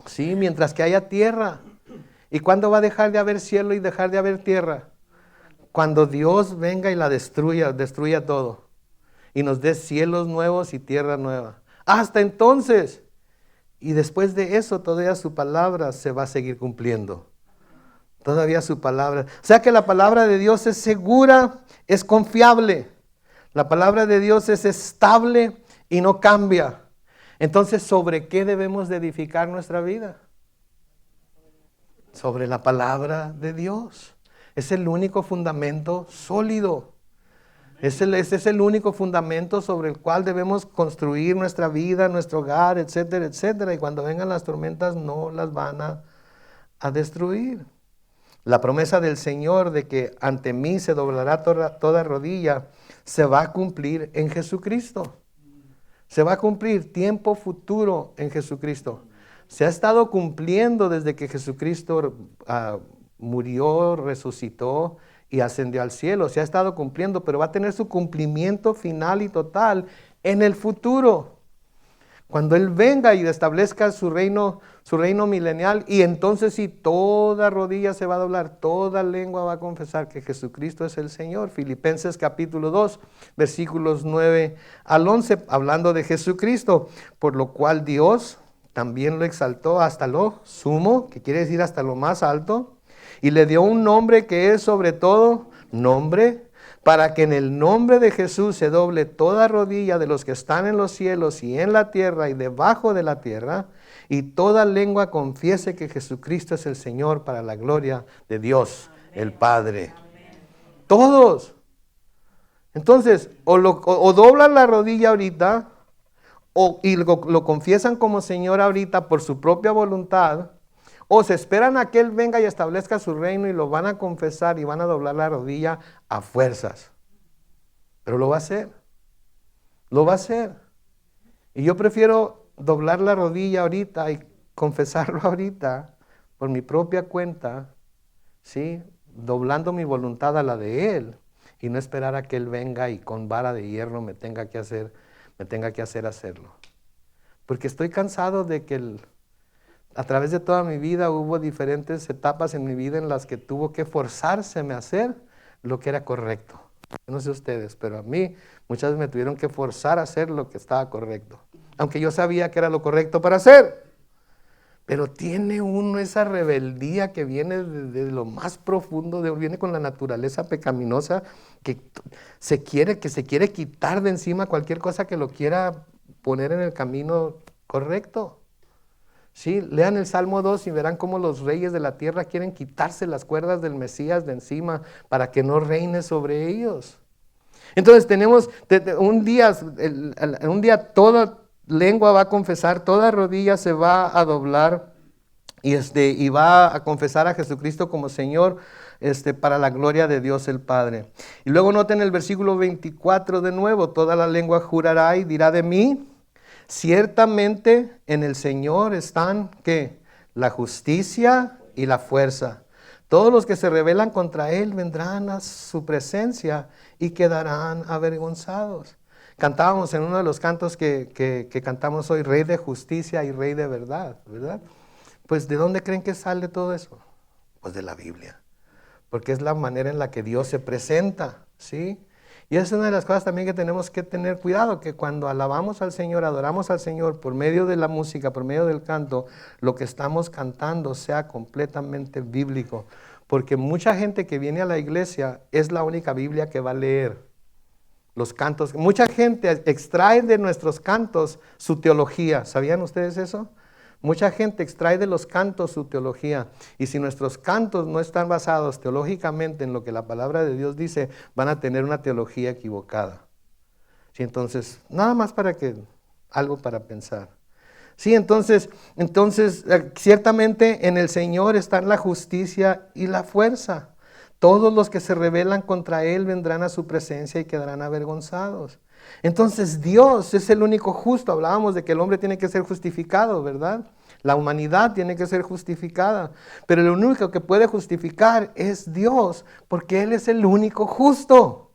sí, mientras que haya tierra. ¿Y cuándo va a dejar de haber cielo y dejar de haber tierra? Cuando Dios venga y la destruya todo. Y nos dé cielos nuevos y tierra nueva. Hasta entonces. Y después de eso, todavía su palabra se va a seguir cumpliendo. Todavía su palabra. O sea que la palabra de Dios es segura, es confiable. La palabra de Dios es estable y no cambia. Entonces, ¿sobre qué debemos de edificar nuestra vida? Sobre la palabra de Dios. Es el único fundamento sólido. Ese es el único fundamento sobre el cual debemos construir nuestra vida, nuestro hogar, etcétera, etcétera. Y cuando vengan las tormentas no las van a destruir. La promesa del Señor de que ante mí se doblará toda rodilla se va a cumplir en Jesucristo. Se va a cumplir tiempo futuro en Jesucristo. Se ha estado cumpliendo desde que Jesucristo murió, resucitó y ascendió al cielo. Se ha estado cumpliendo, pero va a tener su cumplimiento final y total en el futuro. Cuando Él venga y establezca su reino milenial, y entonces sí, toda rodilla se va a doblar, toda lengua va a confesar que Jesucristo es el Señor. Filipenses capítulo 2, versículos 9 al 11, hablando de Jesucristo, por lo cual Dios también lo exaltó hasta lo sumo, que quiere decir hasta lo más alto, y le dio un nombre que es sobre todo nombre, para que en el nombre de Jesús se doble toda rodilla de los que están en los cielos y en la tierra y debajo de la tierra, y toda lengua confiese que Jesucristo es el Señor, para la gloria de Dios, el Padre. Todos. Entonces, o doblan la rodilla ahorita, y lo confiesan como Señor ahorita por su propia voluntad, o se esperan a que Él venga y establezca su reino y lo van a confesar y van a doblar la rodilla a fuerzas. Pero lo va a hacer. Lo va a hacer. Y yo prefiero doblar la rodilla ahorita y confesarlo ahorita por mi propia cuenta, ¿sí? Doblando mi voluntad a la de Él y no esperar a que Él venga y con vara de hierro me tenga que hacer hacerlo. Porque estoy cansado de que a través de toda mi vida hubo diferentes etapas en mi vida en las que tuvo que forzárseme a hacer lo que era correcto. Yo no sé ustedes, pero a mí muchas veces me tuvieron que forzar a hacer lo que estaba correcto. Aunque yo sabía que era lo correcto para hacer. Pero tiene uno esa rebeldía que viene de lo más profundo, viene con la naturaleza pecaminosa que se quiere quitar de encima cualquier cosa que lo quiera poner en el camino correcto. Sí, lean el Salmo 2 y verán cómo los reyes de la tierra quieren quitarse las cuerdas del Mesías de encima para que no reine sobre ellos. Entonces tenemos un día toda lengua va a confesar, toda rodilla se va a doblar y va a confesar a Jesucristo como Señor para la gloria de Dios el Padre. Y luego noten el versículo 24 de nuevo, toda la lengua jurará y dirá de mí, ciertamente en el Señor están, ¿qué? La justicia y la fuerza. Todos los que se rebelan contra Él vendrán a su presencia y quedarán avergonzados. Cantábamos en uno de los cantos que cantamos hoy, Rey de justicia y Rey de verdad, ¿verdad? Pues ¿de dónde creen que sale todo eso? Pues de la Biblia, porque es la manera en la que Dios se presenta, ¿sí? Y es una de las cosas también que tenemos que tener cuidado, que cuando alabamos al Señor, adoramos al Señor por medio de la música, por medio del canto, lo que estamos cantando sea completamente bíblico. Porque mucha gente que viene a la iglesia es la única Biblia que va a leer. Los cantos, mucha gente extrae de nuestros cantos su teología. ¿Sabían ustedes eso? Mucha gente extrae de los cantos su teología, y si nuestros cantos no están basados teológicamente en lo que la palabra de Dios dice, van a tener una teología equivocada. Sí, entonces, nada más algo para pensar. Sí, entonces, ciertamente en el Señor están la justicia y la fuerza. Todos los que se rebelan contra Él vendrán a su presencia y quedarán avergonzados. Entonces Dios es el único justo. Hablábamos de que el hombre tiene que ser justificado, ¿verdad? La humanidad tiene que ser justificada. Pero el único que puede justificar es Dios, porque Él es el único justo.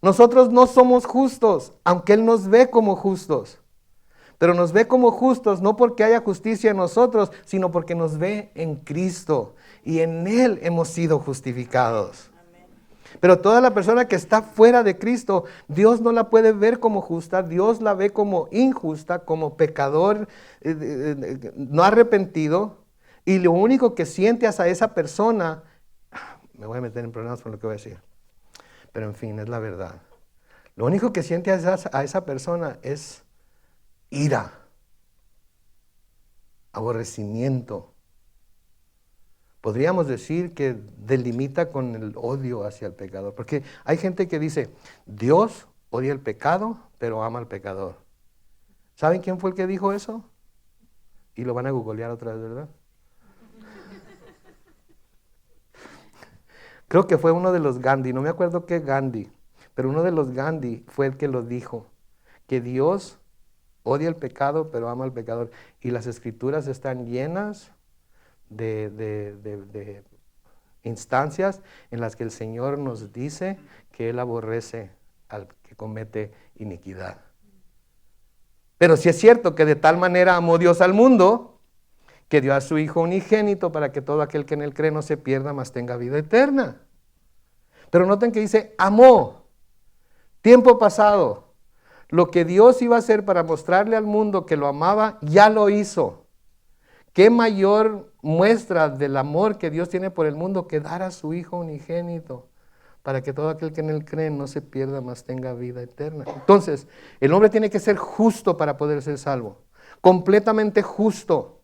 Nosotros no somos justos, aunque Él nos ve como justos. Pero nos ve como justos no porque haya justicia en nosotros, sino porque nos ve en Cristo. Y en Él hemos sido justificados. Pero toda la persona que está fuera de Cristo, Dios no la puede ver como justa, Dios la ve como injusta, como pecador no arrepentido, y lo único que siente hacia esa persona, me voy a meter en problemas por lo que voy a decir, pero en fin, es la verdad. Lo único que siente a esa persona es ira, aborrecimiento. Podríamos decir que delimita con el odio hacia el pecador. Porque hay gente que dice, Dios odia el pecado, pero ama al pecador. ¿Saben quién fue el que dijo eso? Y lo van a googlear otra vez, ¿verdad? Creo que fue uno de los Gandhi, no me acuerdo qué Gandhi, pero uno de los Gandhi fue el que lo dijo. Que Dios odia el pecado, pero ama al pecador. Y las escrituras están llenas de instancias en las que el Señor nos dice que Él aborrece al que comete iniquidad. Pero sí es cierto que de tal manera amó Dios al mundo, que dio a su Hijo unigénito para que todo aquel que en Él cree no se pierda, mas tenga vida eterna. Pero noten que dice, amó, tiempo pasado. Lo que Dios iba a hacer para mostrarle al mundo que lo amaba, ya lo hizo. ¿Qué mayor muestra del amor que Dios tiene por el mundo que dar a su Hijo unigénito para que todo aquel que en Él cree no se pierda, mas tenga vida eterna? Entonces, el hombre tiene que ser justo para poder ser salvo, completamente justo.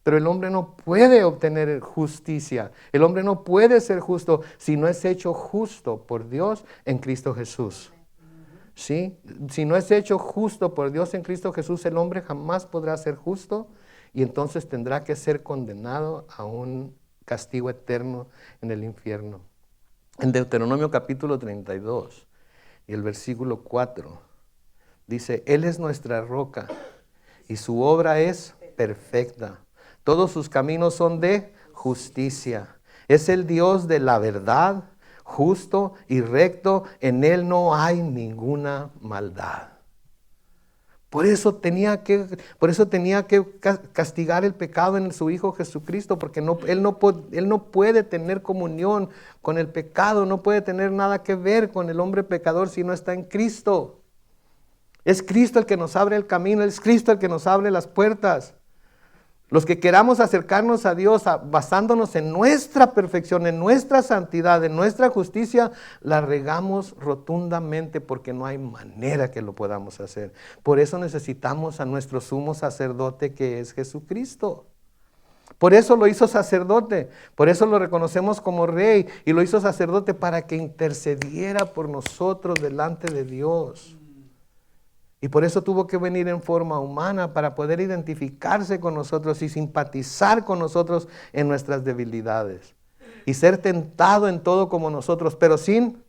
Pero el hombre no puede obtener justicia, el hombre no puede ser justo si no es hecho justo por Dios en Cristo Jesús. ¿Sí? Si no es hecho justo por Dios en Cristo Jesús, el hombre jamás podrá ser justo. Y entonces tendrá que ser condenado a un castigo eterno en el infierno. En Deuteronomio capítulo 32 y el versículo 4 dice, Él es nuestra roca y su obra es perfecta. Todos sus caminos son de justicia. Es el Dios de la verdad, justo y recto. En Él no hay ninguna maldad. Por eso tenía que castigar el pecado en su Hijo Jesucristo, porque Él no puede tener comunión con el pecado, no puede tener nada que ver con el hombre pecador si no está en Cristo. Es Cristo el que nos abre el camino, es Cristo el que nos abre las puertas. Los que queramos acercarnos a Dios basándonos en nuestra perfección, en nuestra santidad, en nuestra justicia, la regamos rotundamente porque no hay manera que lo podamos hacer. Por eso necesitamos a nuestro sumo sacerdote que es Jesucristo. Por eso lo hizo sacerdote, por eso lo reconocemos como rey y lo hizo sacerdote para que intercediera por nosotros delante de Dios. Y por eso tuvo que venir en forma humana para poder identificarse con nosotros y simpatizar con nosotros en nuestras debilidades. Y ser tentado en todo como nosotros, pero sin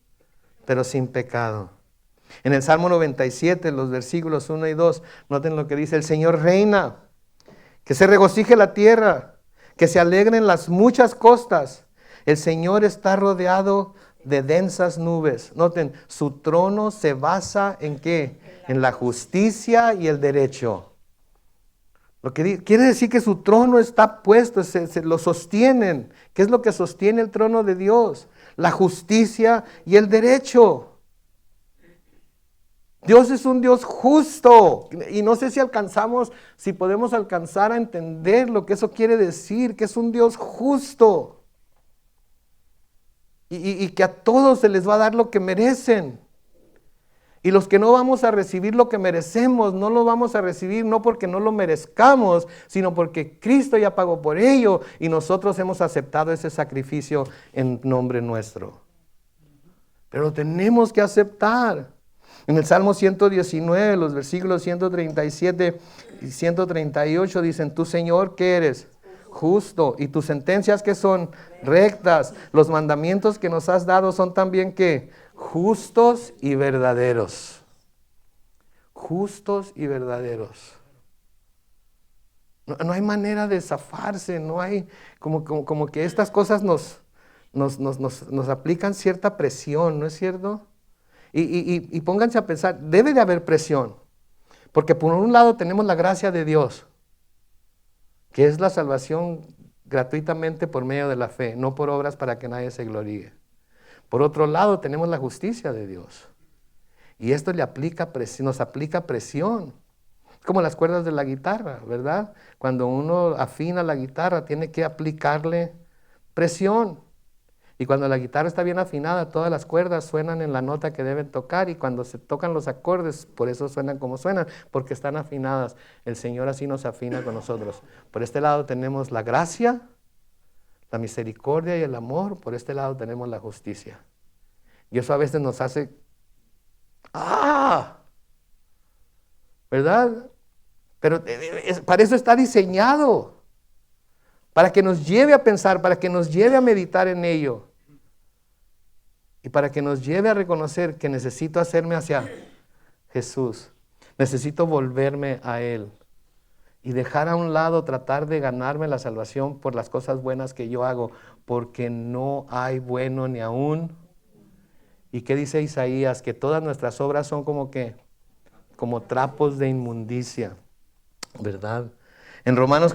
pecado. En el Salmo 97, los versículos 1 y 2, noten lo que dice: el Señor reina, que se regocije la tierra, que se alegren las muchas costas. El Señor está rodeado de densas nubes. Noten, su trono se basa ¿en qué? En la justicia y el derecho. Lo que quiere decir que su trono está puesto, se lo sostienen. ¿Qué es lo que sostiene el trono de Dios? La justicia y el derecho. Dios es un Dios justo. Y no sé si podemos alcanzar a entender lo que eso quiere decir, que es un Dios justo. Y que a todos se les va a dar lo que merecen. Y los que no vamos a recibir lo que merecemos, no lo vamos a recibir no porque no lo merezcamos, sino porque Cristo ya pagó por ello y nosotros hemos aceptado ese sacrificio en nombre nuestro. Pero lo tenemos que aceptar. En el Salmo 119, los versículos 137 y 138 dicen: tú, Señor, ¿qué eres? Justo, y tus sentencias que son rectas. Los mandamientos que nos has dado son también ¿qué? Justos y verdaderos. Justos y verdaderos. No hay manera de zafarse, no hay, como que estas cosas nos aplican cierta presión, ¿no es cierto? Y pónganse a pensar, debe de haber presión, porque por un lado tenemos la gracia de Dios, que es la salvación gratuitamente por medio de la fe, no por obras para que nadie se gloríe. Por otro lado tenemos la justicia de Dios, y esto nos aplica presión, como las cuerdas de la guitarra, ¿verdad? Cuando uno afina la guitarra tiene que aplicarle presión. Y cuando la guitarra está bien afinada, todas las cuerdas suenan en la nota que deben tocar, y cuando se tocan los acordes, por eso suenan como suenan, porque están afinadas. El Señor así nos afina con nosotros. Por este lado tenemos la gracia, la misericordia y el amor. Por este lado tenemos la justicia. Y eso a veces nos hace, ¿verdad? Pero para eso está diseñado, para que nos lleve a pensar, para que nos lleve a meditar en ello. Y para que nos lleve a reconocer que necesito hacerme hacia Jesús. Necesito volverme a Él. Y dejar a un lado tratar de ganarme la salvación por las cosas buenas que yo hago. Porque no hay bueno ni aún. ¿Y qué dice Isaías? Que todas nuestras obras son como trapos de inmundicia. ¿Verdad? En Romanos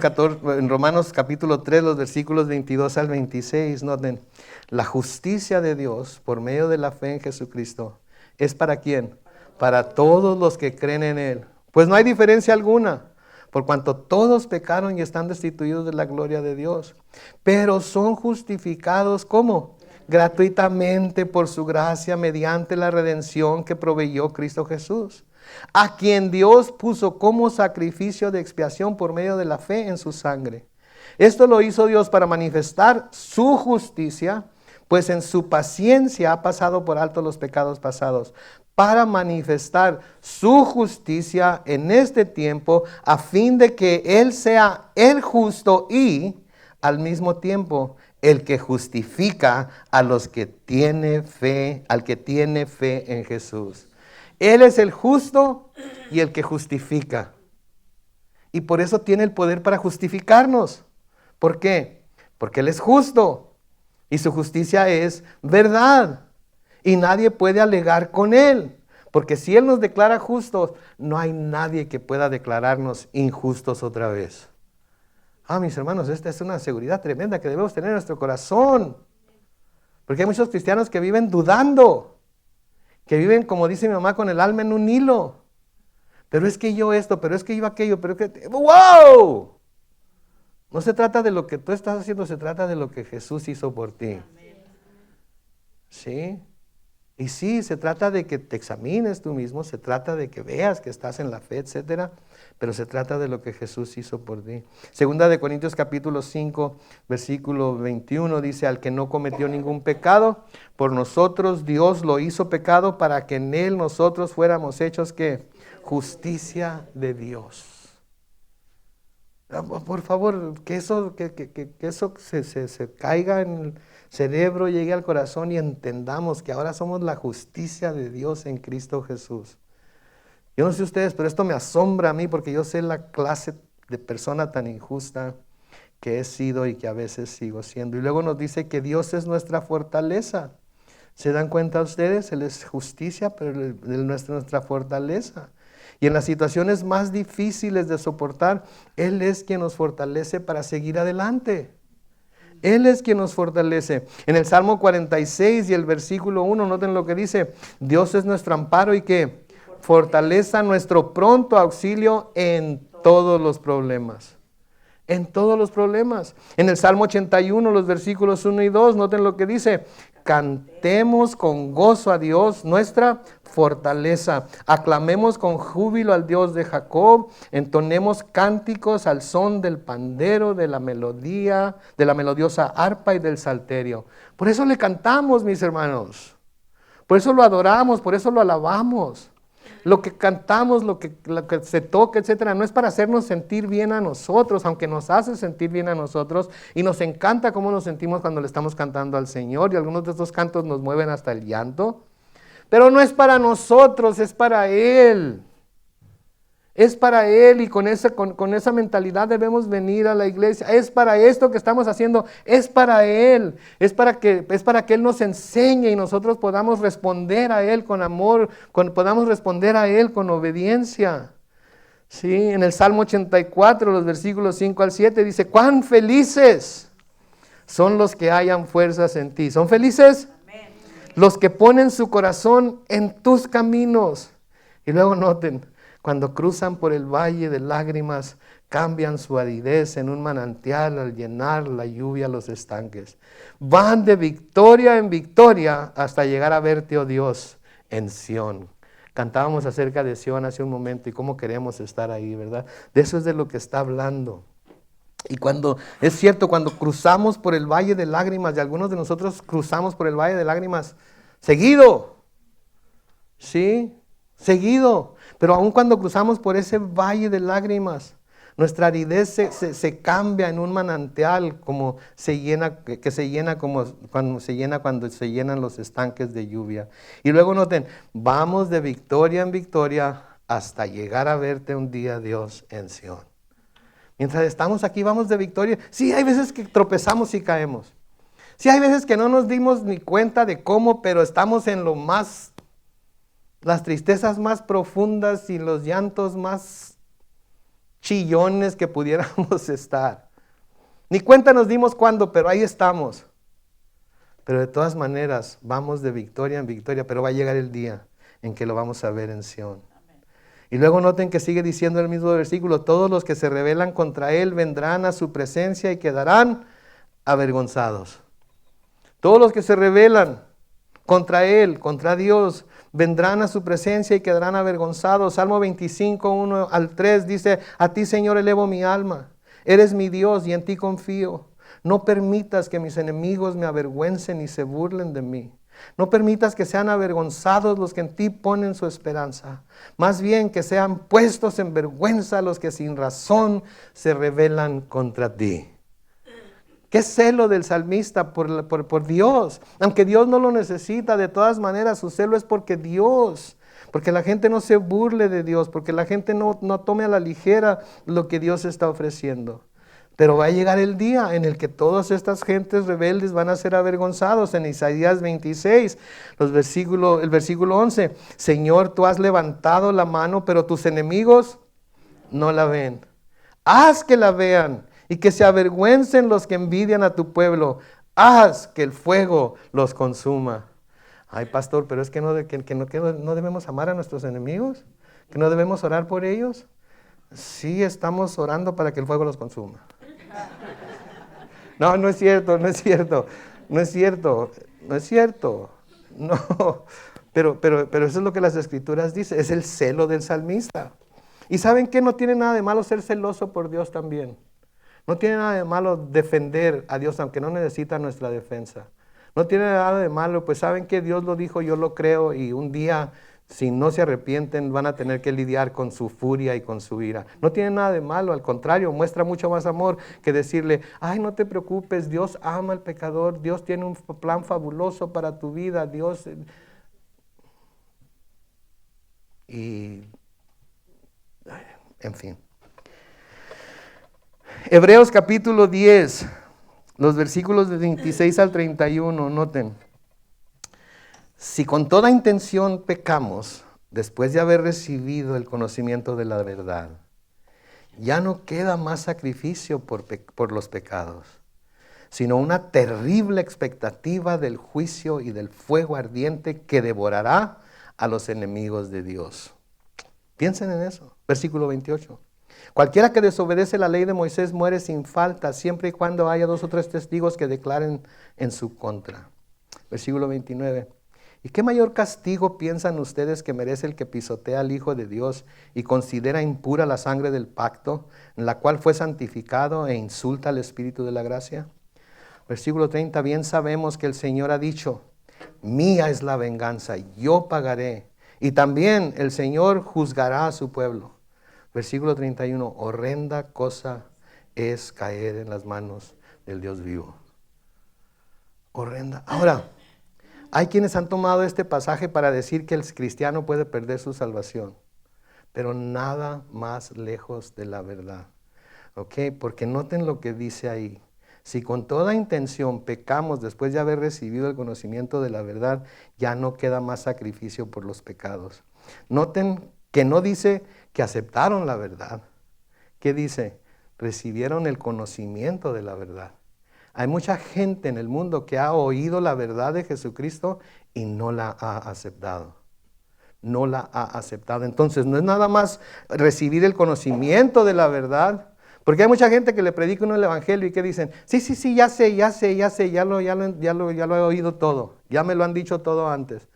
capítulo 3, los versículos 22 al 26, noten, la justicia de Dios por medio de la fe en Jesucristo es ¿para quién? Para todos los que creen en Él. Pues no hay diferencia alguna, por cuanto todos pecaron y están destituidos de la gloria de Dios. Pero son justificados, ¿cómo? Gratuitamente por su gracia mediante la redención que proveyó Cristo Jesús, a quien Dios puso como sacrificio de expiación por medio de la fe en su sangre. Esto lo hizo Dios para manifestar su justicia, pues en su paciencia ha pasado por alto los pecados pasados, para manifestar su justicia en este tiempo, a fin de que Él sea el justo y al mismo tiempo el que justifica a los que tiene fe, al que tiene fe en Jesús. Él es el justo y el que justifica. Y por eso tiene el poder para justificarnos. ¿Por qué? Porque Él es justo y su justicia es verdad. Y nadie puede alegar con Él. Porque si Él nos declara justos, no hay nadie que pueda declararnos injustos otra vez. Mis hermanos, esta es una seguridad tremenda que debemos tener en nuestro corazón. Porque hay muchos cristianos que viven dudando. Que viven, como dice mi mamá, con el alma en un hilo. Pero es que yo esto, pero es que yo aquello, pero que... ¡Wow! No se trata de lo que tú estás haciendo, se trata de lo que Jesús hizo por ti. ¿Sí? Y sí, se trata de que te examines tú mismo, se trata de que veas que estás en la fe, etcétera, pero se trata de lo que Jesús hizo por ti. Segunda de Corintios capítulo 5, versículo 21 dice, al que no cometió ningún pecado, por nosotros Dios lo hizo pecado para que en él nosotros fuéramos hechos ¿qué? Justicia de Dios. Por favor, que eso se caiga en el cerebro, llegue al corazón y entendamos que ahora somos la justicia de Dios en Cristo Jesús. Yo no sé ustedes, pero esto me asombra a mí porque yo sé la clase de persona tan injusta que he sido y que a veces sigo siendo. Y luego nos dice que Dios es nuestra fortaleza. ¿Se dan cuenta ustedes? Él es justicia, pero Él es nuestra fortaleza. Y en las situaciones más difíciles de soportar, Él es quien nos fortalece para seguir adelante. Él es quien nos fortalece. En el Salmo 46 y el versículo 1, noten lo que dice. Dios es nuestro amparo y que fortaleza nuestro pronto auxilio en todos los problemas. En todos los problemas. En el Salmo 81, los versículos 1 y 2, noten lo que dice. Cantemos con gozo a Dios, nuestra fortaleza. Aclamemos con júbilo al Dios de Jacob. Entonemos cánticos al son del pandero, de la melodía, de la melodiosa arpa y del salterio. Por eso le cantamos, mis hermanos. Por eso lo adoramos, por eso lo alabamos. Lo que cantamos, lo que se toca, etcétera, no es para hacernos sentir bien a nosotros, aunque nos hace sentir bien a nosotros y nos encanta cómo nos sentimos cuando le estamos cantando al Señor y algunos de estos cantos nos mueven hasta el llanto, pero no es para nosotros, es para Él. Es para Él y con esa mentalidad debemos venir a la iglesia. Es para esto que estamos haciendo, es para Él. Es para que Él nos enseñe y nosotros podamos responder a Él con amor, podamos responder a Él con obediencia. Sí, en el Salmo 84, los versículos 5 al 7 dice, ¡cuán felices son los que hallan fuerzas en ti! ¿Son felices? Amén. Los que ponen su corazón en tus caminos. Y luego noten, cuando cruzan por el valle de lágrimas, cambian su aridez en un manantial al llenar la lluvia los estanques. Van de victoria en victoria hasta llegar a verte, oh Dios, en Sión. Cantábamos acerca de Sión hace un momento y cómo queremos estar ahí, ¿verdad? De eso es de lo que está hablando. Y cuando, es cierto, cuando cruzamos por el valle de lágrimas, y algunos de nosotros cruzamos por el valle de lágrimas seguido, ¿sí? Seguido, pero aun cuando cruzamos por ese valle de lágrimas, nuestra aridez se cambia en un manantial como se llena, que se llena como cuando se llenan los estanques de lluvia. Y luego noten, vamos de victoria en victoria hasta llegar a verte un día, Dios, en Sión. Mientras estamos aquí, vamos de victoria. Sí, hay veces que tropezamos y caemos. Sí, hay veces que no nos dimos ni cuenta de cómo, pero estamos en las tristezas más profundas y los llantos más chillones que pudiéramos estar. Ni cuenta nos dimos cuándo, pero ahí estamos. Pero de todas maneras, vamos de victoria en victoria, pero va a llegar el día en que lo vamos a ver en Sión. Y luego noten que sigue diciendo el mismo versículo, todos los que se rebelan contra Él vendrán a su presencia y quedarán avergonzados. Todos los que se rebelan contra Él, contra Dios, vendrán a su presencia y quedarán avergonzados. Salmo 25, 1 al 3 dice, a ti, Señor, elevo mi alma. Eres mi Dios y en ti confío. No permitas que mis enemigos me avergüencen y se burlen de mí. No permitas que sean avergonzados los que en ti ponen su esperanza. Más bien que sean puestos en vergüenza los que sin razón se rebelan contra ti. Qué celo del salmista por Dios. Aunque Dios no lo necesita, de todas maneras su celo es porque Dios. Porque la gente no se burle de Dios. Porque la gente no tome a la ligera lo que Dios está ofreciendo. Pero va a llegar el día en el que todas estas gentes rebeldes van a ser avergonzados. En Isaías 26, el versículo 11. Señor, tú has levantado la mano, pero tus enemigos no la ven. Haz que la vean. Y que se avergüencen los que envidian a tu pueblo. Haz que el fuego los consuma. Ay, pastor, pero es que no debemos amar a nuestros enemigos. Que no debemos orar por ellos. Sí, estamos orando para que el fuego los consuma. No, no es cierto, no es cierto, no es cierto, no es cierto. No, pero eso es lo que las Escrituras dicen, es el celo del salmista. Y ¿saben qué? No tiene nada de malo ser celoso por Dios también. No tiene nada de malo defender a Dios, aunque no necesita nuestra defensa. No tiene nada de malo, pues saben que Dios lo dijo, yo lo creo, y un día, si no se arrepienten, van a tener que lidiar con su furia y con su ira. No tiene nada de malo, al contrario, muestra mucho más amor que decirle, ay, no te preocupes, Dios ama al pecador, Dios tiene un plan fabuloso para tu vida, Dios... Y, en fin. Hebreos capítulo 10, los versículos de 26 al 31, noten. Si con toda intención pecamos, después de haber recibido el conocimiento de la verdad, ya no queda más sacrificio por los pecados, sino una terrible expectativa del juicio y del fuego ardiente que devorará a los enemigos de Dios. Piensen en eso. Versículo 28. Cualquiera que desobedece la ley de Moisés muere sin falta, siempre y cuando haya 2 o 3 testigos que declaren en su contra. Versículo 29. ¿Y qué mayor castigo piensan ustedes que merece el que pisotea al Hijo de Dios y considera impura la sangre del pacto, en la cual fue santificado e insulta al Espíritu de la gracia? Versículo 30. Bien sabemos que el Señor ha dicho, mía es la venganza, yo pagaré. Y también el Señor juzgará a su pueblo. Versículo 31. Horrenda cosa es caer en las manos del Dios vivo. Horrenda. Ahora, hay quienes han tomado este pasaje para decir que el cristiano puede perder su salvación, pero nada más lejos de la verdad. ¿Ok? Porque noten lo que dice ahí. Si con toda intención pecamos después de haber recibido el conocimiento de la verdad, ya no queda más sacrificio por los pecados. Noten que no dice que aceptaron la verdad. ¿Qué dice? Recibieron el conocimiento de la verdad. Hay mucha gente en el mundo que ha oído la verdad de Jesucristo y no la ha aceptado. No la ha aceptado. Entonces, no es nada más recibir el conocimiento de la verdad. Porque hay mucha gente que le predica uno el evangelio y que dicen, sí, ya sé, ya lo he oído todo. Ya me lo han dicho todo antes.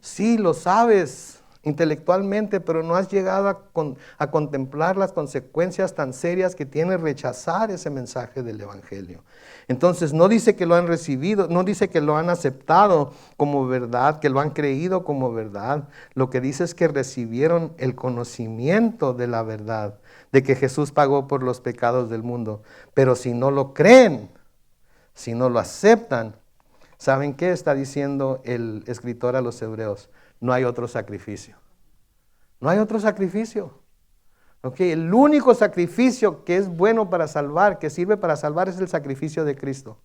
Sí, lo sabes intelectualmente, pero no has llegado a contemplar las consecuencias tan serias que tiene rechazar ese mensaje del evangelio. Entonces no dice que lo han recibido, no dice que lo han aceptado como verdad, que lo han creído como verdad. Lo que dice es que recibieron el conocimiento de la verdad, de que Jesús pagó por los pecados del mundo. Pero si no lo creen, si no lo aceptan, ¿saben qué está diciendo el escritor a los hebreos? No hay otro sacrificio. No hay otro sacrificio. Okay, el único sacrificio que es bueno para salvar, que sirve para salvar, es el sacrificio de Cristo.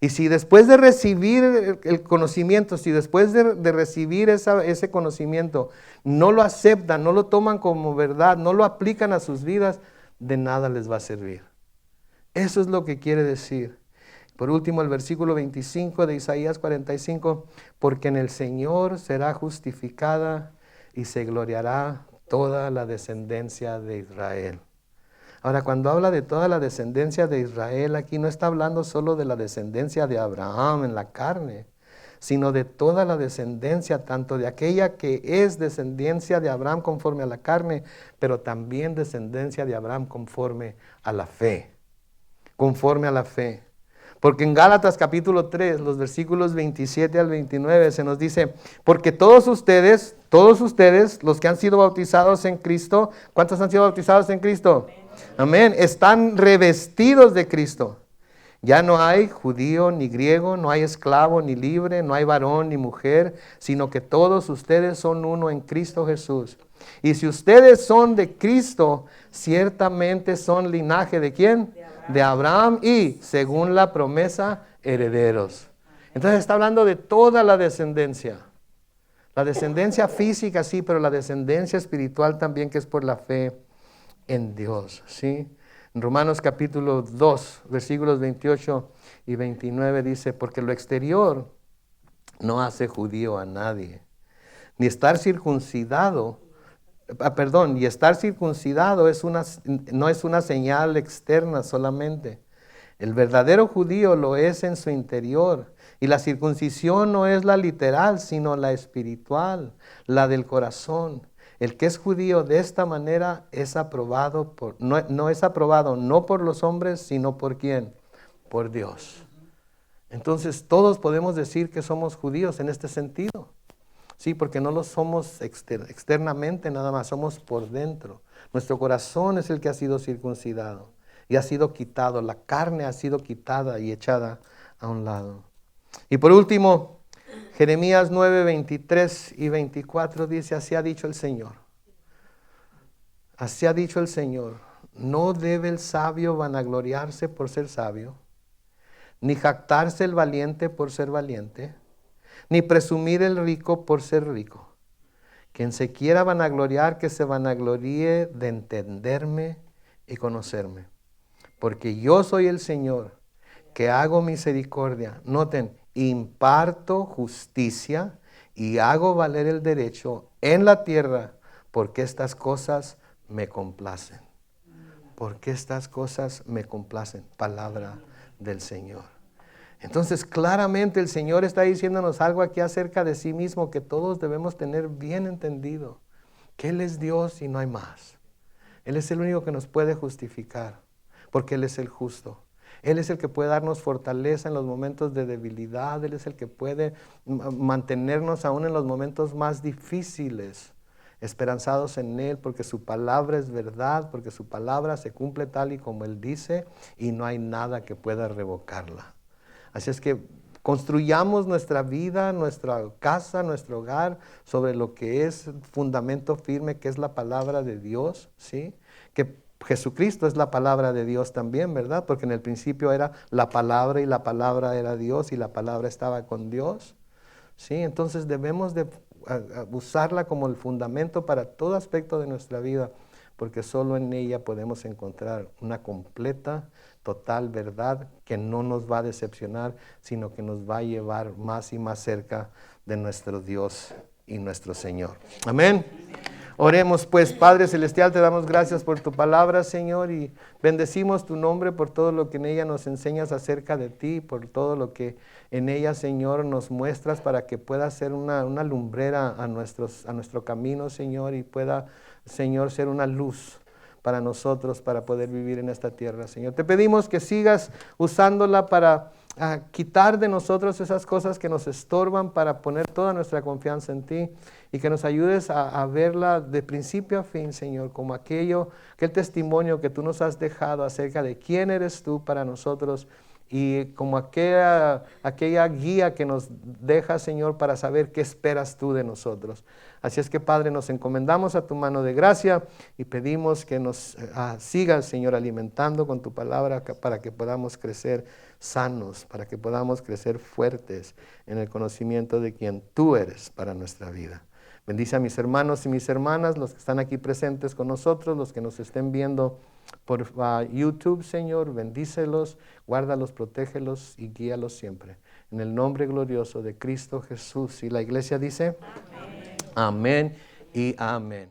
Y si después de recibir el conocimiento, si después de recibir ese conocimiento no lo aceptan, no lo toman como verdad, no lo aplican a sus vidas, de nada les va a servir. Eso es lo que quiere decir. Por último, el versículo 25 de Isaías 45, porque en el Señor será justificada y se gloriará toda la descendencia de Israel. Ahora, cuando habla de toda la descendencia de Israel, aquí no está hablando solo de la descendencia de Abraham en la carne, sino de toda la descendencia, tanto de aquella que es descendencia de Abraham conforme a la carne, pero también descendencia de Abraham conforme a la fe. Conforme a la fe. Porque en Gálatas capítulo 3, los versículos 27 al 29, se nos dice, porque todos ustedes, los que han sido bautizados en Cristo, ¿cuántos han sido bautizados en Cristo? Amén. Están revestidos de Cristo. Ya no hay judío ni griego, no hay esclavo ni libre, no hay varón ni mujer, sino que todos ustedes son uno en Cristo Jesús. Y si ustedes son de Cristo, ciertamente son linaje ¿de quién? De Abraham y, según la promesa, herederos. Entonces está hablando de toda la descendencia. La descendencia física sí, pero la descendencia espiritual también, que es por la fe en Dios, ¿sí? En Romanos capítulo 2, versículos 28 y 29 dice, porque lo exterior no hace judío a nadie, ni estar circuncidado, no es una señal externa solamente. El verdadero judío lo es en su interior. Y la circuncisión no es la literal, sino la espiritual, la del corazón. El que es judío de esta manera es aprobado no es aprobado no por los hombres, sino por ¿quién? Por Dios. Entonces todos podemos decir que somos judíos en este sentido. Sí, porque no lo somos externamente nada más, somos por dentro. Nuestro corazón es el que ha sido circuncidado y ha sido quitado, la carne ha sido quitada y echada a un lado. Y por último, Jeremías 9, 23 y 24 dice, así ha dicho el Señor. Así ha dicho el Señor, no debe el sabio vanagloriarse por ser sabio, ni jactarse el valiente por ser valiente, ni presumir el rico por ser rico. Quien se quiera vanagloriar, que se vanagloríe de entenderme y conocerme. Porque yo soy el Señor, que hago misericordia. Noten, imparto justicia y hago valer el derecho en la tierra, porque estas cosas me complacen. Porque estas cosas me complacen. Palabra del Señor. Entonces claramente el Señor está diciéndonos algo aquí acerca de sí mismo que todos debemos tener bien entendido. Que Él es Dios y no hay más. Él es el único que nos puede justificar, porque Él es el justo. Él es el que puede darnos fortaleza en los momentos de debilidad. Él es el que puede mantenernos aún en los momentos más difíciles, esperanzados en Él, porque su palabra es verdad, porque su palabra se cumple tal y como Él dice, y no hay nada que pueda revocarla. Así es que construyamos nuestra vida, nuestra casa, nuestro hogar sobre lo que es fundamento firme, que es la palabra de Dios, ¿sí? Que Jesucristo es la palabra de Dios también, ¿verdad? Porque en el principio era la palabra y la palabra era Dios y la palabra estaba con Dios, ¿sí? Entonces debemos de usarla como el fundamento para todo aspecto de nuestra vida, porque solo en ella podemos encontrar una completa, total verdad que no nos va a decepcionar, sino que nos va a llevar más y más cerca de nuestro Dios y nuestro Señor. Amén. Oremos pues, Padre Celestial, te damos gracias por tu palabra, Señor, y bendecimos tu nombre por todo lo que en ella nos enseñas acerca de ti, por todo lo que en ella, Señor, nos muestras para que pueda ser una lumbrera a nuestro camino, Señor, y pueda, Señor, ser una luz para nosotros, para poder vivir en esta tierra, Señor. Te pedimos que sigas usándola para quitar de nosotros esas cosas que nos estorban, para poner toda nuestra confianza en ti, y que nos ayudes a verla de principio a fin, Señor, como aquel testimonio que tú nos has dejado acerca de quién eres tú para nosotros, y como aquella guía que nos deja, Señor, para saber qué esperas tú de nosotros. Así es que, Padre, nos encomendamos a tu mano de gracia y pedimos que nos sigas, Señor, alimentando con tu palabra para que podamos crecer sanos, para que podamos crecer fuertes en el conocimiento de quién tú eres para nuestra vida. Bendice a mis hermanos y mis hermanas, los que están aquí presentes con nosotros, los que nos estén viendo por YouTube, Señor, bendícelos, guárdalos, protégelos y guíalos siempre. En el nombre glorioso de Cristo Jesús. Y la iglesia dice, amén y amén.